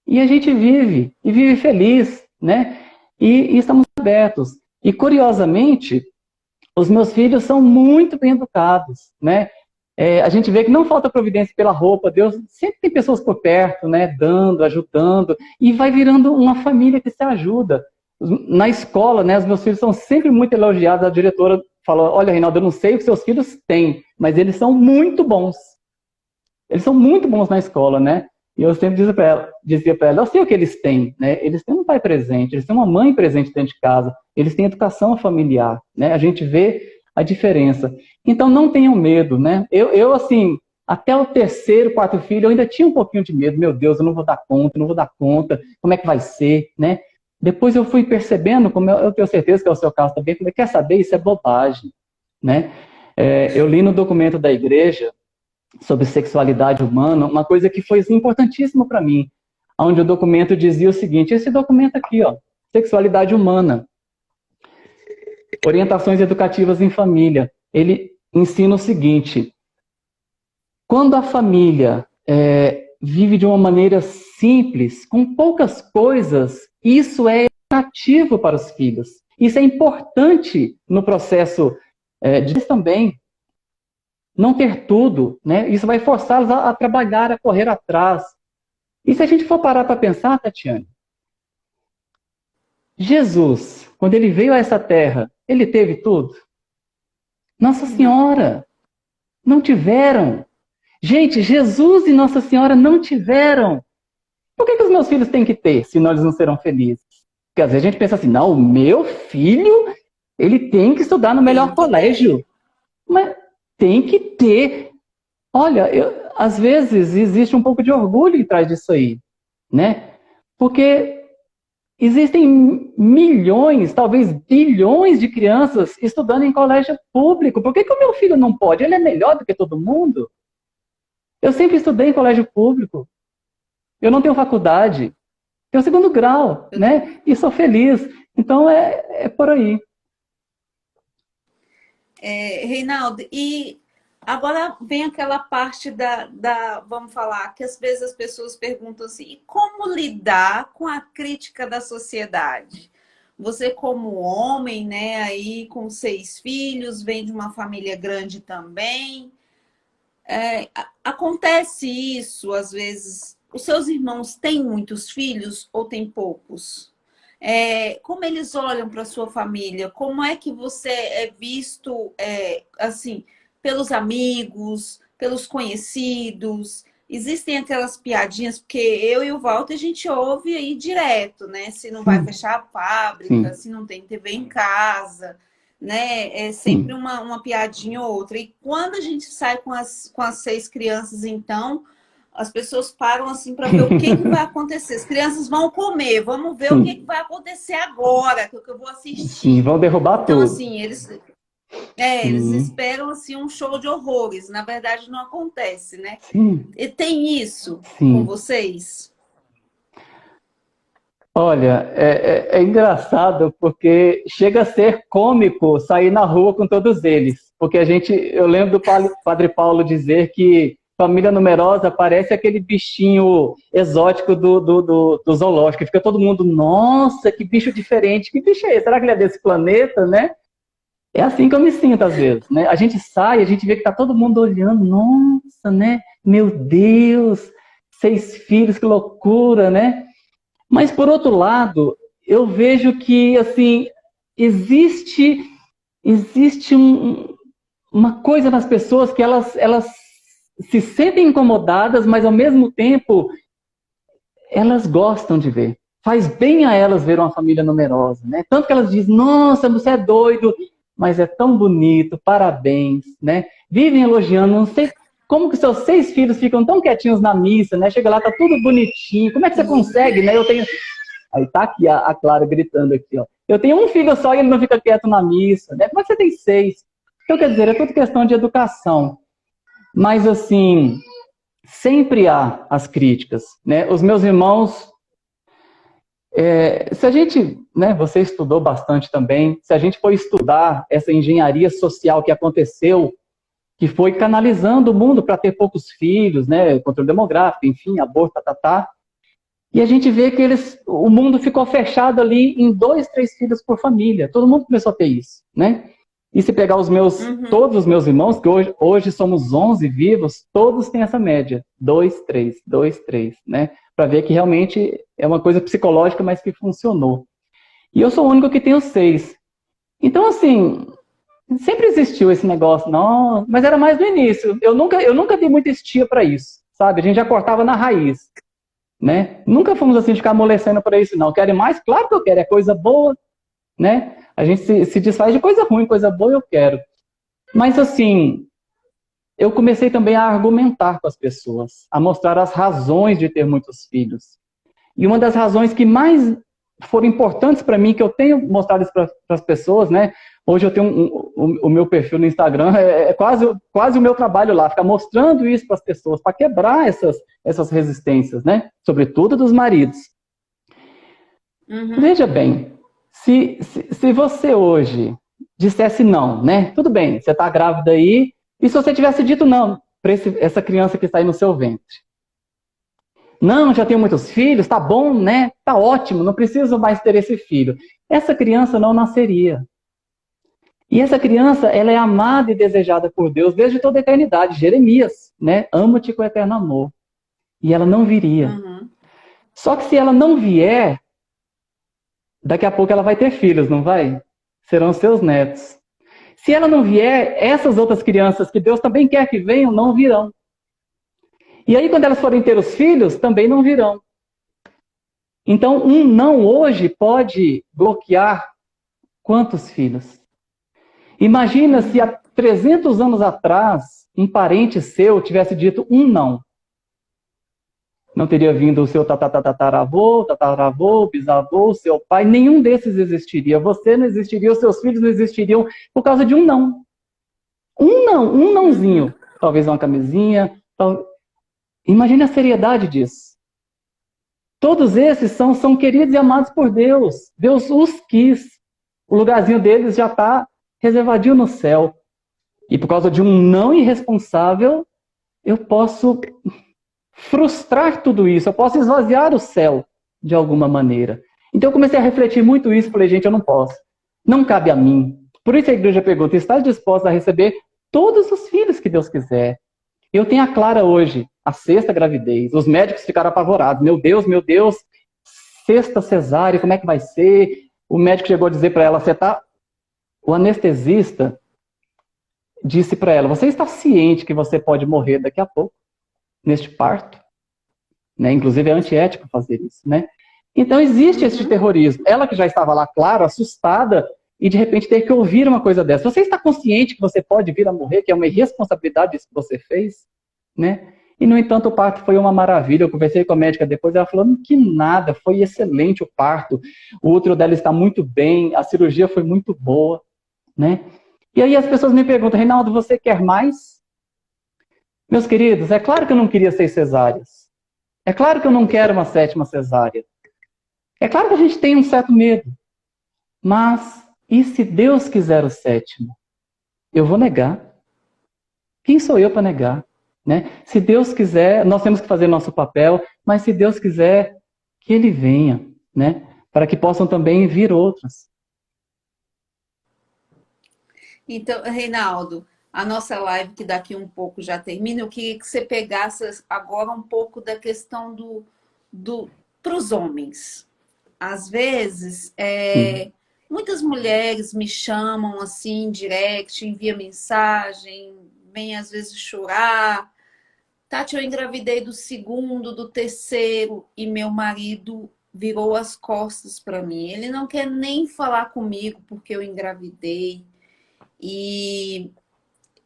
E a gente vive, e vive feliz, né? E estamos abertos. E curiosamente, os meus filhos são muito bem educados, né? A gente vê que não falta providência pela roupa, Deus sempre tem pessoas por perto, né? Dando, ajudando, e vai virando uma família que se ajuda. Na escola, né? Os meus filhos são sempre muito elogiados. A diretora falou: olha, Reinaldo, eu não sei o que seus filhos têm, mas eles são muito bons. Eles são muito bons na escola, né? E eu sempre dizia para ela, eu sei o que eles têm, né? Eles têm um pai presente, eles têm uma mãe presente dentro de casa, eles têm educação familiar, né? A gente vê a diferença. Então, não tenham medo, né? Eu assim, até o terceiro, quarto filho, eu ainda tinha um pouquinho de medo. Meu Deus, eu não vou dar conta, como é que vai ser, né? Depois eu fui percebendo, como eu tenho certeza que é o seu caso também, quer saber, isso é bobagem, né? Eu li no documento da igreja sobre sexualidade humana, uma coisa que foi importantíssima para mim, onde o documento dizia o seguinte, esse documento aqui, ó, sexualidade humana, orientações educativas em família, ele ensina o seguinte, quando a família vive de uma maneira simples, com poucas coisas, isso é educativo para os filhos, isso é importante no processo de também, não ter tudo, né? Isso vai forçá-los a trabalhar, a correr atrás. E se a gente for parar para pensar, Tatiane, Jesus, quando ele veio a essa terra, ele teve tudo? Nossa Senhora, não tiveram. Gente, Jesus e Nossa Senhora não tiveram. Por que os meus filhos têm que ter, senão eles não serão felizes? Porque às vezes a gente pensa assim, não, o meu filho, ele tem que estudar no melhor colégio. Mas tem que ter. Olha, às vezes existe um pouco de orgulho em trás disso aí, né? Porque existem milhões, talvez bilhões de crianças estudando em colégio público. Por que o meu filho não pode? Ele é melhor do que todo mundo? Eu sempre estudei em colégio público. Eu não tenho faculdade. Tenho segundo grau, né? E sou feliz. Então é por aí. Reinaldo, e agora vem aquela parte vamos falar, que às vezes as pessoas perguntam assim, como lidar com a crítica da sociedade? Você como homem, né, aí com 6 filhos, vem de uma família grande também, acontece isso, às vezes, os seus irmãos têm muitos filhos ou têm poucos? Como eles olham para a sua família? Como é que você é visto, assim, pelos amigos, pelos conhecidos? Existem aquelas piadinhas, porque eu e o Walter a gente ouve aí direto, né? Se não vai fechar a fábrica, se não tem TV em casa, né? É sempre uma piadinha ou outra. E quando a gente sai com as 6 crianças, então, as pessoas param assim para ver o que vai acontecer. As crianças vão comer, vamos ver o que vai acontecer agora, que eu vou assistir. Sim, vão derrubar então, tudo. Assim, eles esperam assim, um show de horrores. Na verdade, não acontece, né? Sim. E tem isso com vocês? Olha, é engraçado porque chega a ser cômico sair na rua com todos eles. Porque eu lembro do Padre Paulo dizer que família numerosa parece aquele bichinho exótico do zoológico. Fica todo mundo, nossa, que bicho diferente. Que bicho é esse? Será que ele é desse planeta, né? É assim que eu me sinto às vezes, né? A gente sai, a gente vê que tá todo mundo olhando, nossa, né? Meu Deus, 6 filhos, que loucura, né? Mas, por outro lado, eu vejo que, assim, existe uma coisa nas pessoas que elas se sentem incomodadas, mas, ao mesmo tempo, elas gostam de ver. Faz bem a elas ver uma família numerosa, né? Tanto que elas dizem, nossa, você é doido, mas é tão bonito, parabéns, né? Vivem elogiando, não sei como que seus 6 filhos ficam tão quietinhos na missa, né? Chega lá, tá tudo bonitinho, como é que você consegue, né? Eu tenho... Aí tá aqui a Clara gritando aqui, ó. Eu tenho um filho só e ele não fica quieto na missa, né? Como é que você tem 6? Então, quer dizer, é tudo questão de educação. Mas, assim, sempre há as críticas, né? Os meus irmãos, se a gente, né, você estudou bastante também, se a gente for estudar essa engenharia social que aconteceu, que foi canalizando o mundo para ter poucos filhos, né, controle demográfico, enfim, aborto, e a gente vê que o mundo ficou fechado ali em 2, 3 filhos por família. Todo mundo começou a ter isso, né? E se pegar todos os meus irmãos, que hoje somos 11 vivos, todos têm essa média. 2, 3, 2, 3, né? Para ver que realmente é uma coisa psicológica, mas que funcionou. E eu sou o único que tenho 6. Então, assim, sempre existiu esse negócio, não, mas era mais no início. Eu nunca dei muita estia para isso, sabe? A gente já cortava na raiz. Né? Nunca fomos assim de ficar amolecendo para isso, não. Querem mais? Claro que eu quero, é coisa boa, né? A gente se desfaz de coisa ruim, coisa boa eu quero. Mas assim, eu comecei também a argumentar com as pessoas, a mostrar as razões de ter muitos filhos. E uma das razões que mais foram importantes para mim, que eu tenho mostrado isso para as pessoas, né? Hoje eu tenho o meu perfil no Instagram, é quase o meu trabalho lá, ficar mostrando isso para as pessoas, para quebrar essas resistências, né? Sobretudo dos maridos. Veja bem, se você hoje dissesse não, né? Tudo bem, você está grávida aí, e se você tivesse dito não para essa criança que está aí no seu ventre? Não, já tenho muitos filhos, tá bom, né? Tá ótimo, não preciso mais ter esse filho. Essa criança não nasceria. E essa criança, ela é amada e desejada por Deus desde toda a eternidade. Jeremias, né? Ama-te com eterno amor. E ela não viria. Só que se ela não vier, daqui a pouco ela vai ter filhos, não vai? Serão seus netos. Se ela não vier, essas outras crianças que Deus também quer que venham, não virão. E aí, quando elas forem ter os filhos, também não virão. Então, um não hoje pode bloquear quantos filhos? Imagina se há 300 anos atrás, um parente seu tivesse dito um não. Não teria vindo o seu tataravô, bisavô, seu pai, nenhum desses existiria. Você não existiria, os seus filhos não existiriam por causa de um não. Um não, um nãozinho. Talvez uma camisinha. Imagine a seriedade disso. Todos esses são queridos e amados por Deus. Deus os quis. O lugarzinho deles já está reservadinho no céu. E por causa de um não irresponsável, eu posso frustrar tudo isso, eu posso esvaziar o céu de alguma maneira. Então eu comecei a refletir muito isso, falei, gente, eu não posso. Não cabe a mim. Por isso a igreja pergunta, está disposta a receber todos os filhos que Deus quiser? Eu tenho a Clara hoje, a 6ª gravidez. Os médicos ficaram apavorados. Meu Deus, 6ª cesárea, como é que vai ser? O médico chegou a dizer para ela, o anestesista disse para ela, você está ciente que você pode morrer daqui a pouco, neste parto? Né? Inclusive é antiético fazer isso, né? Então existe esse terrorismo. Ela que já estava lá, claro, assustada, e de repente ter que ouvir uma coisa dessa. Você está consciente que você pode vir a morrer, que é uma irresponsabilidade isso que você fez? Né? E, no entanto, o parto foi uma maravilha. Eu conversei com a médica depois, ela falou que nada, foi excelente o parto. O útero dela está muito bem, a cirurgia foi muito boa. Né? E aí as pessoas me perguntam, Reinaldo, você quer mais? Meus queridos, é claro que eu não queria 6 cesáreas. É claro que eu não quero uma 7ª cesárea. É claro que a gente tem um certo medo. Mas, e se Deus quiser o 7º? Eu vou negar. Quem sou eu para negar? Né? Se Deus quiser, nós temos que fazer nosso papel, mas se Deus quiser, que Ele venha, né? Para que possam também vir outros. Então, Reinaldo, a nossa live, que daqui um pouco já termina, eu queria que você pegasse agora um pouco da questão para os homens. Às vezes, Sim, muitas mulheres me chamam assim, direct, envia mensagem, vem às vezes chorar. Tati, eu engravidei do segundo, do terceiro, e meu marido virou as costas para mim. Ele não quer nem falar comigo porque eu engravidei. E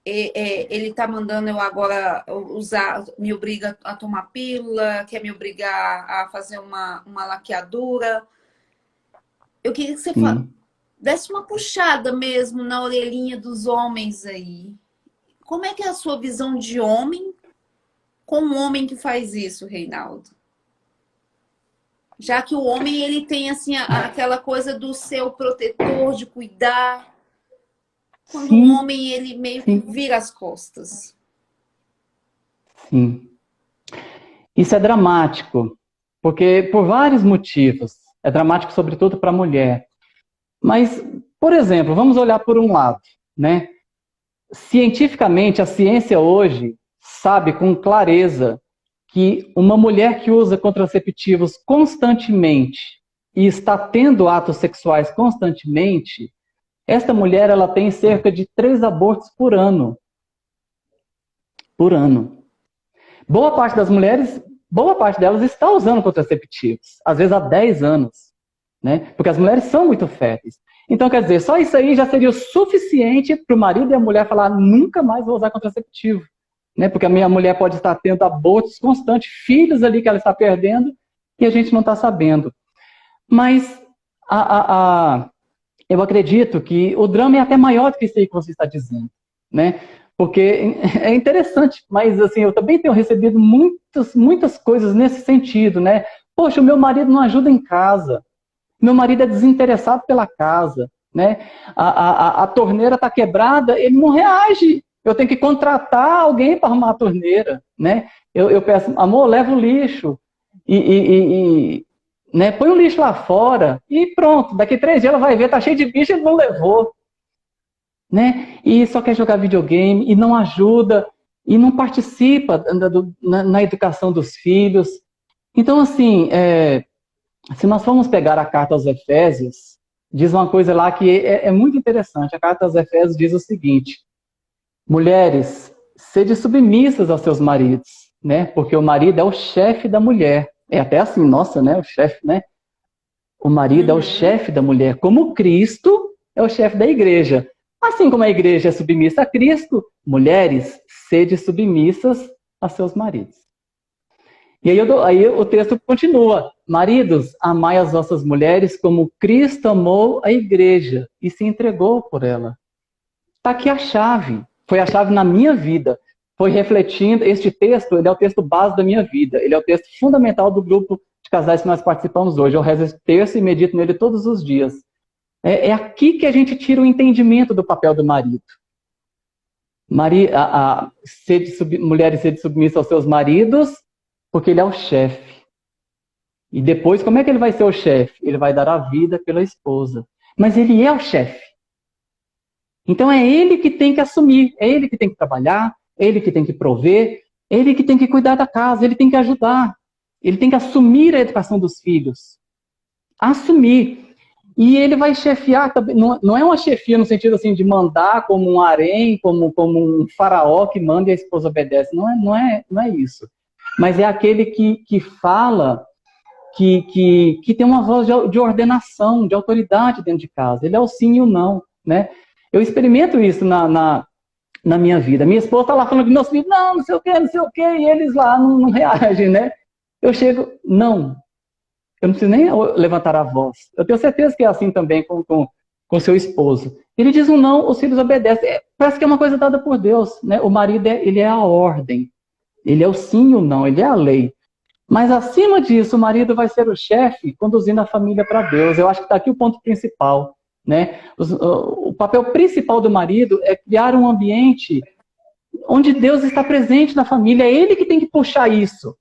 ele tá mandando eu agora usar, me obriga a tomar pílula, quer me obrigar a fazer uma laqueadura. Eu queria que você sim. desse uma puxada mesmo na orelhinha dos homens aí. Como é que é a sua visão de homem com um homem que faz isso, Reinaldo? Já que o homem ele tem assim aquela coisa do seu protetor, de cuidar, quando o Sim, homem ele meio que sim, vira as costas. sim. Isso é dramático, porque por vários motivos. É dramático, sobretudo, para a mulher. Mas, por exemplo, vamos olhar por um lado, né? Cientificamente, a ciência hoje sabe com clareza que uma mulher que usa contraceptivos constantemente e está tendo atos sexuais constantemente, esta mulher ela tem cerca de 3 abortos por ano. Por ano. Boa parte delas está usando contraceptivos, às vezes há 10 anos, né? Porque as mulheres são muito férteis. Então, quer dizer, só isso aí já seria o suficiente para o marido e a mulher falar: nunca mais vou usar contraceptivo. Né? Porque a minha mulher pode estar tendo abortos constantes, filhos ali que ela está perdendo, e a gente não está sabendo. Mas a, a, a, eu acredito que o drama é até maior do que isso aí que você está dizendo. Né? Porque é interessante, mas assim, eu também tenho recebido muitas coisas nesse sentido. Né? Poxa, o meu marido não ajuda em casa. Meu marido é desinteressado pela casa, né? A torneira está quebrada, ele não reage. Eu tenho que contratar alguém para arrumar a torneira, né? Eu peço, amor, leva o lixo né? Põe o lixo lá fora e pronto. Daqui 3 dias ela vai ver, tá cheio de bicho, ele não levou, né? E só quer jogar videogame e não ajuda e não participa na educação dos filhos. Então, assim, se nós formos pegar a carta aos Efésios, diz uma coisa lá que é muito interessante. A carta aos Efésios diz o seguinte: mulheres, sede submissas aos seus maridos, né? Porque o marido é o chefe da mulher. É até assim, nossa, né? O chefe, né? O marido é o Uhum. chefe da mulher, como Cristo é o chefe da igreja. Assim como a igreja é submissa a Cristo, mulheres, sede submissas a seus maridos. E aí o texto continua: maridos, amai as vossas mulheres como Cristo amou a igreja e se entregou por ela. Está aqui a chave. Foi a chave na minha vida. Foi refletindo. Este texto, ele é o texto base da minha vida. Ele é o texto fundamental do grupo de casais que nós participamos hoje. Eu rezo esse texto e medito nele todos os dias. É aqui que a gente tira o entendimento do papel do marido. Mulheres sede submissas aos seus maridos, porque ele é o chefe. E depois, como é que ele vai ser o chefe? Ele vai dar a vida pela esposa. Mas ele é o chefe. Então é ele que tem que assumir, é ele que tem que trabalhar, é ele que tem que prover, é ele que tem que cuidar da casa, ele tem que ajudar. Ele tem que assumir a educação dos filhos. Assumir. E ele vai chefiar, não é uma chefia no sentido assim de mandar como um harém, como um faraó que manda e a esposa obedece. Não é isso. Mas é aquele que fala, que tem uma voz de ordenação, de autoridade dentro de casa. Ele é o sim e o não, né? Eu experimento isso na minha vida. Minha esposa está lá falando com meus filhos, não sei o quê, não sei o quê, e eles lá não reagem, né? Eu chego, não, eu não preciso nem levantar a voz. Eu tenho certeza que é assim também com seu esposo. Ele diz um não, os filhos obedecem. Parece que é uma coisa dada por Deus, né? O marido, ele é a ordem. Ele é o sim e o não, ele é a lei. Mas acima disso, o marido vai ser o chefe conduzindo a família para Deus. Eu acho que está aqui o ponto principal. Né? O papel principal do marido é criar um ambiente onde Deus está presente na família. É ele que tem que puxar isso.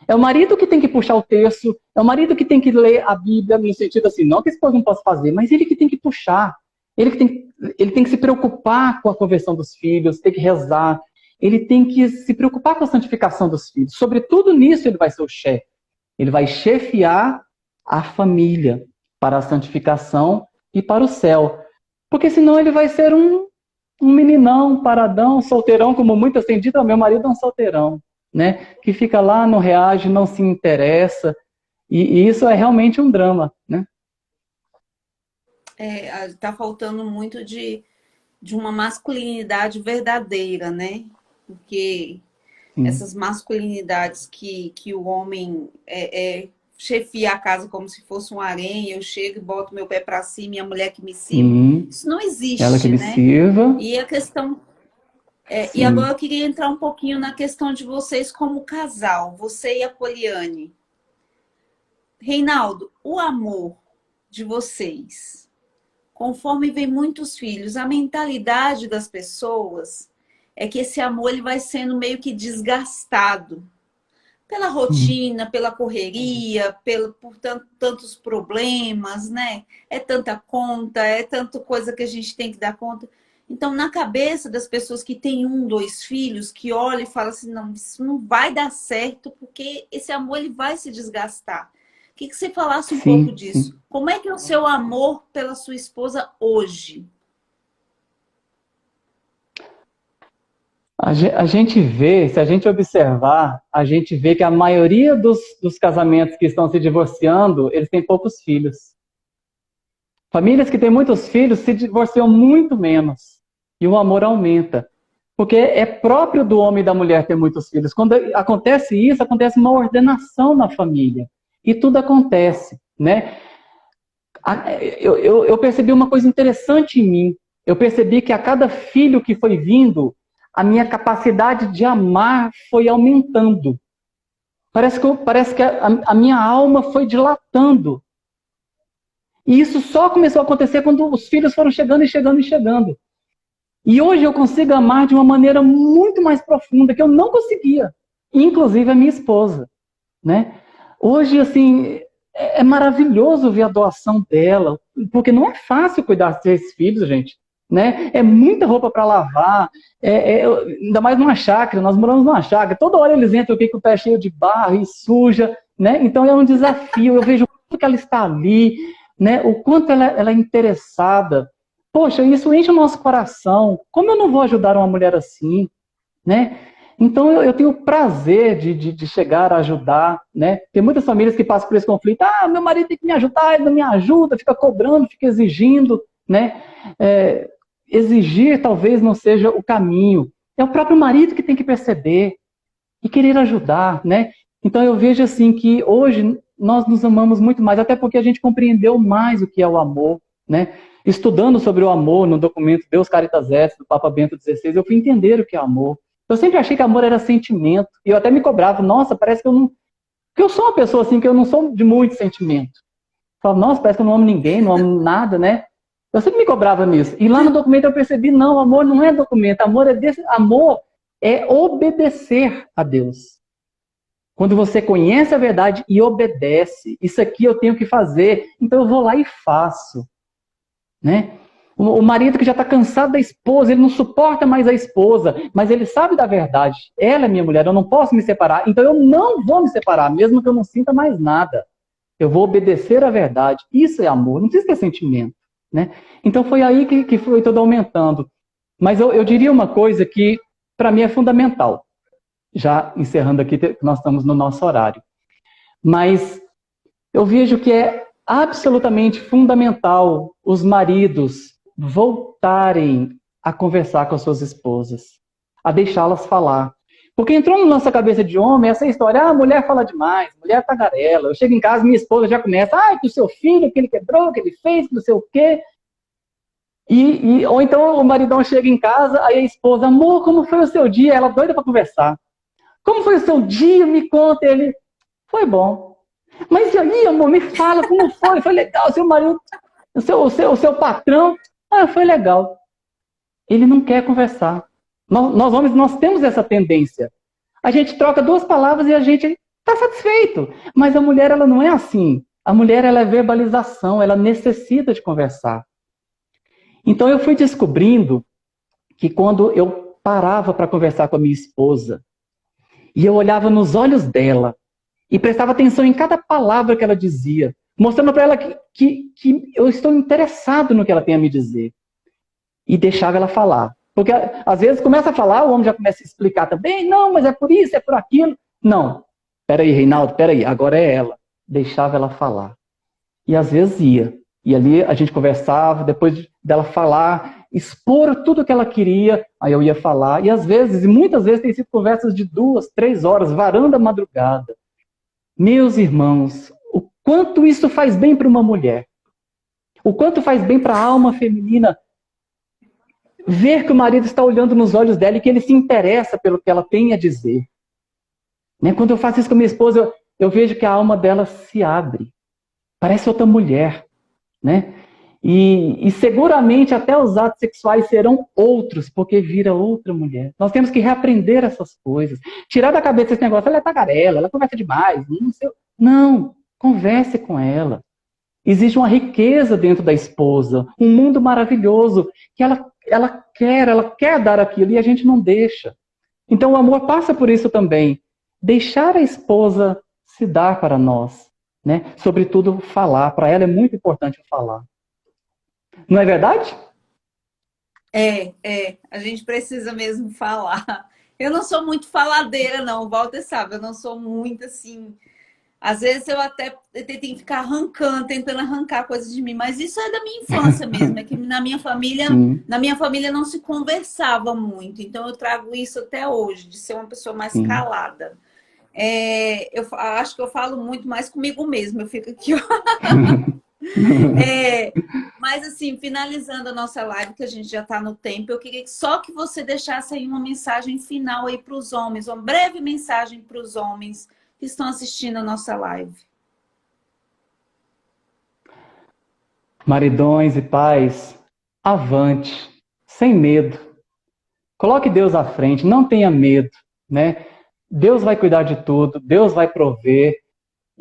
É o marido que tem que puxar o texto, é o marido que tem que ler a Bíblia no sentido assim, não que a esposa não possa fazer, mas ele que tem que puxar. Ele tem que se preocupar com a conversão dos filhos, tem que rezar, ele tem que se preocupar com a santificação dos filhos. Sobretudo nisso ele vai ser o chefe. Ele vai chefiar a família para a santificação e para o céu. Porque senão ele vai ser um meninão, paradão, solteirão, como muitas têm dito, meu marido é um solteirão, né? Que fica lá, não reage, não se interessa. E isso é realmente um drama, né? Tá faltando muito de uma masculinidade verdadeira, né? Porque Sim. essas masculinidades que o homem chefia a casa como se fosse um harém, eu chego e boto meu pé para cima e a mulher que me sirva, Sim. isso não Ela que existe, me né? sirva. E a questão e agora Sim. eu queria entrar um pouquinho na questão de vocês como casal, você e a Poliane. Reinaldo, o amor de vocês, conforme vem muitos filhos, a mentalidade das pessoas é que esse amor ele vai sendo meio que desgastado pela Sim. rotina, pela correria, por tantos problemas, né? É tanta conta, é tanta coisa que a gente tem que dar conta. Então, na cabeça das pessoas que têm um, dois filhos, que olham e falam assim, não, isso não vai dar certo, porque esse amor ele vai se desgastar. Que você falasse um pouco Sim. disso. Sim. Como é que é o seu amor pela sua esposa hoje? A gente vê, se a gente observar, a gente vê que a maioria dos casamentos que estão se divorciando, eles têm poucos filhos. Famílias que têm muitos filhos se divorciam muito menos. E o amor aumenta. Porque é próprio do homem e da mulher ter muitos filhos. Quando acontece isso, acontece uma ordenação na família. E tudo acontece, né? Eu percebi uma coisa interessante em mim. Eu percebi que a cada filho que foi vindo, a minha capacidade de amar foi aumentando. Parece que a minha alma foi dilatando. E isso só começou a acontecer quando os filhos foram chegando e chegando e chegando. E hoje eu consigo amar de uma maneira muito mais profunda, que eu não conseguia. Inclusive a minha esposa, né? Hoje, assim, é maravilhoso ver a doação dela, porque não é fácil cuidar de 6 filhos, gente, né? É muita roupa para lavar, ainda mais numa chácara, nós moramos numa chácara, toda hora eles entram aqui com o pé cheio de barro e suja, né? Então é um desafio, eu vejo o quanto que ela está ali, né? O quanto ela é interessada. Poxa, isso enche o nosso coração. Como eu não vou ajudar uma mulher assim, né? Então eu tenho o prazer de chegar a ajudar, né? Tem muitas famílias que passam por esse conflito. Ah, meu marido tem que me ajudar, ele não me ajuda, fica cobrando, fica exigindo, né? Exigir talvez não seja o caminho. É o próprio marido que tem que perceber e querer ajudar, né? Então eu vejo assim que hoje nós nos amamos muito mais, até porque a gente compreendeu mais o que é o amor, né? Estudando sobre o amor no documento Deus Caritas Est, do Papa Bento XVI, eu fui entender o que é amor. Eu sempre achei que amor era sentimento. E eu até me cobrava, nossa, parece que eu não. Porque eu sou uma pessoa assim, que eu não sou de muito sentimento. Eu falava, nossa, parece que eu não amo ninguém, não amo nada, né? Eu sempre me cobrava nisso. E lá no documento eu percebi, não, amor não é documento, amor é obedecer a Deus. Quando você conhece a verdade e obedece, isso aqui eu tenho que fazer, então eu vou lá e faço, né? O marido que já está cansado da esposa, ele não suporta mais a esposa, mas ele sabe da verdade. Ela é minha mulher, eu não posso me separar, então eu não vou me separar, mesmo que eu não sinta mais nada. Eu vou obedecer à verdade. Isso é amor, não precisa ter sentimento, né? Então foi aí que foi todo aumentando. Mas eu diria uma coisa que para mim é fundamental. Já encerrando aqui, nós estamos no nosso horário. Mas eu vejo que é absolutamente fundamental os maridos voltarem a conversar com as suas esposas, a deixá-las falar. Porque entrou na nossa cabeça de homem essa história, a mulher fala demais, mulher tagarela. Eu chego em casa, minha esposa já começa, que o seu filho, que ele quebrou, que ele fez, que não sei o quê. Ou então o maridão chega em casa, aí a esposa, amor, como foi o seu dia? Ela doida para conversar. Como foi o seu dia? Me conta. Ele, foi bom. Mas e aí, amor, me fala como foi? Foi legal, seu marido, o seu patrão. Foi legal. Ele não quer conversar. Nós homens, nós temos essa tendência. A gente troca 2 palavras e a gente está satisfeito. Mas a mulher, ela não é assim. A mulher, ela é verbalização, ela necessita de conversar. Então eu fui descobrindo que quando eu parava para conversar com a minha esposa e eu olhava nos olhos dela e prestava atenção em cada palavra que ela dizia, mostrando para ela que eu estou interessado no que ela tem a me dizer, e deixava ela falar. Porque às vezes começa a falar, o homem já começa a explicar também, não, mas é por isso, é por aquilo. Não, peraí, Reinaldo, peraí, agora é ela. Deixava ela falar. E às vezes ia. E ali a gente conversava, depois dela falar, expor tudo o que ela queria, aí eu ia falar. E às vezes, e muitas vezes, tem sido conversas de 2, 3 horas, varando a madrugada. Meus irmãos, o quanto isso faz bem para uma mulher. O quanto faz bem para a alma feminina ver que o marido está olhando nos olhos dela e que ele se interessa pelo que ela tem a dizer. Né? Quando eu faço isso com a minha esposa, eu vejo que a alma dela se abre. Parece outra mulher. Né? E seguramente até os atos sexuais serão outros, porque vira outra mulher. Nós temos que reaprender essas coisas. Tirar da cabeça esse negócio, ela é tagarela, ela conversa demais. Não, converse com ela. Existe uma riqueza dentro da esposa, um mundo maravilhoso que ela quer dar aquilo e a gente não deixa. Então o amor passa por isso também. Deixar a esposa se dar para nós, né? Sobretudo falar. Para ela é muito importante falar. Não é verdade? A gente precisa mesmo falar. Eu não sou muito faladeira, não, o Walter sabe, eu não sou muito assim. Às vezes eu até tenho que ficar arrancando, tentando arrancar coisas de mim, mas isso é da minha infância mesmo, é que Sim, na minha família não se conversava muito, então eu trago isso até hoje, de ser uma pessoa mais sim. calada. Eu acho que eu falo muito mais comigo mesma, eu fico aqui, ó. É, mas assim, finalizando a nossa live, que a gente já está no tempo, eu queria só que você deixasse aí uma mensagem final aí para os homens, uma breve mensagem para os homens que estão assistindo a nossa live. Maridões e pais, avante, sem medo. Coloque Deus à frente, não tenha medo, né? Deus vai cuidar de tudo, Deus vai prover.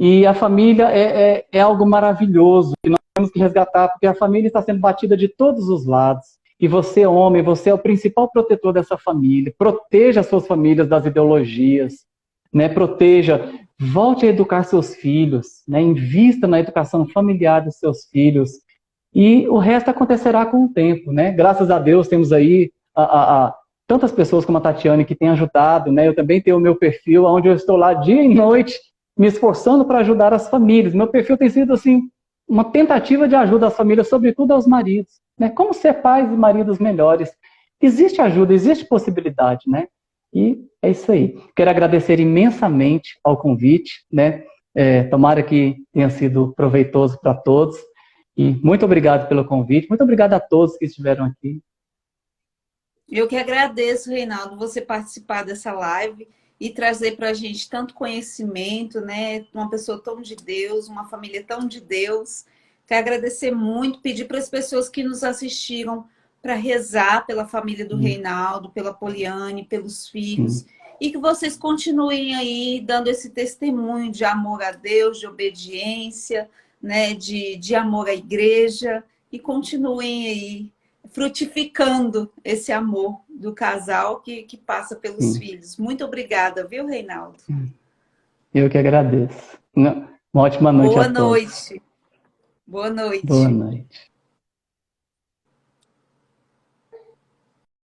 E a família é algo maravilhoso que nós temos que resgatar, porque a família está sendo batida de todos os lados. E você, homem, você é o principal protetor dessa família. Proteja as suas famílias das ideologias, né? Proteja, volte a educar seus filhos, né? Invista na educação familiar dos seus filhos. E o resto acontecerá com o tempo, né? Graças a Deus temos aí tantas pessoas como a Tatiane que têm ajudado, né? Eu também tenho o meu perfil, onde eu estou lá dia e noite me esforçando para ajudar as famílias. Meu perfil tem sido assim uma tentativa de ajuda às famílias, sobretudo aos maridos, né? Como ser pais e maridos melhores. Existe ajuda, existe possibilidade, né? E é isso aí. Quero agradecer imensamente ao convite, né? Tomara que tenha sido proveitoso para todos. E muito obrigado pelo convite, muito obrigado a todos que estiveram aqui. Eu que agradeço, Reinaldo, você participar dessa live e trazer para a gente tanto conhecimento, né? Uma pessoa tão de Deus, uma família tão de Deus. Quero agradecer muito, pedir para as pessoas que nos assistiram para rezar pela família do Reinaldo, pela Poliane, pelos filhos, Sim, e que vocês continuem aí dando esse testemunho de amor a Deus, de obediência, né? De amor à igreja, e continuem aí frutificando esse amor do casal que passa pelos sim. filhos. Muito obrigada, viu, Reinaldo? Eu que agradeço. Uma ótima noite a Boa todos. noite. Boa Boa noite. noite.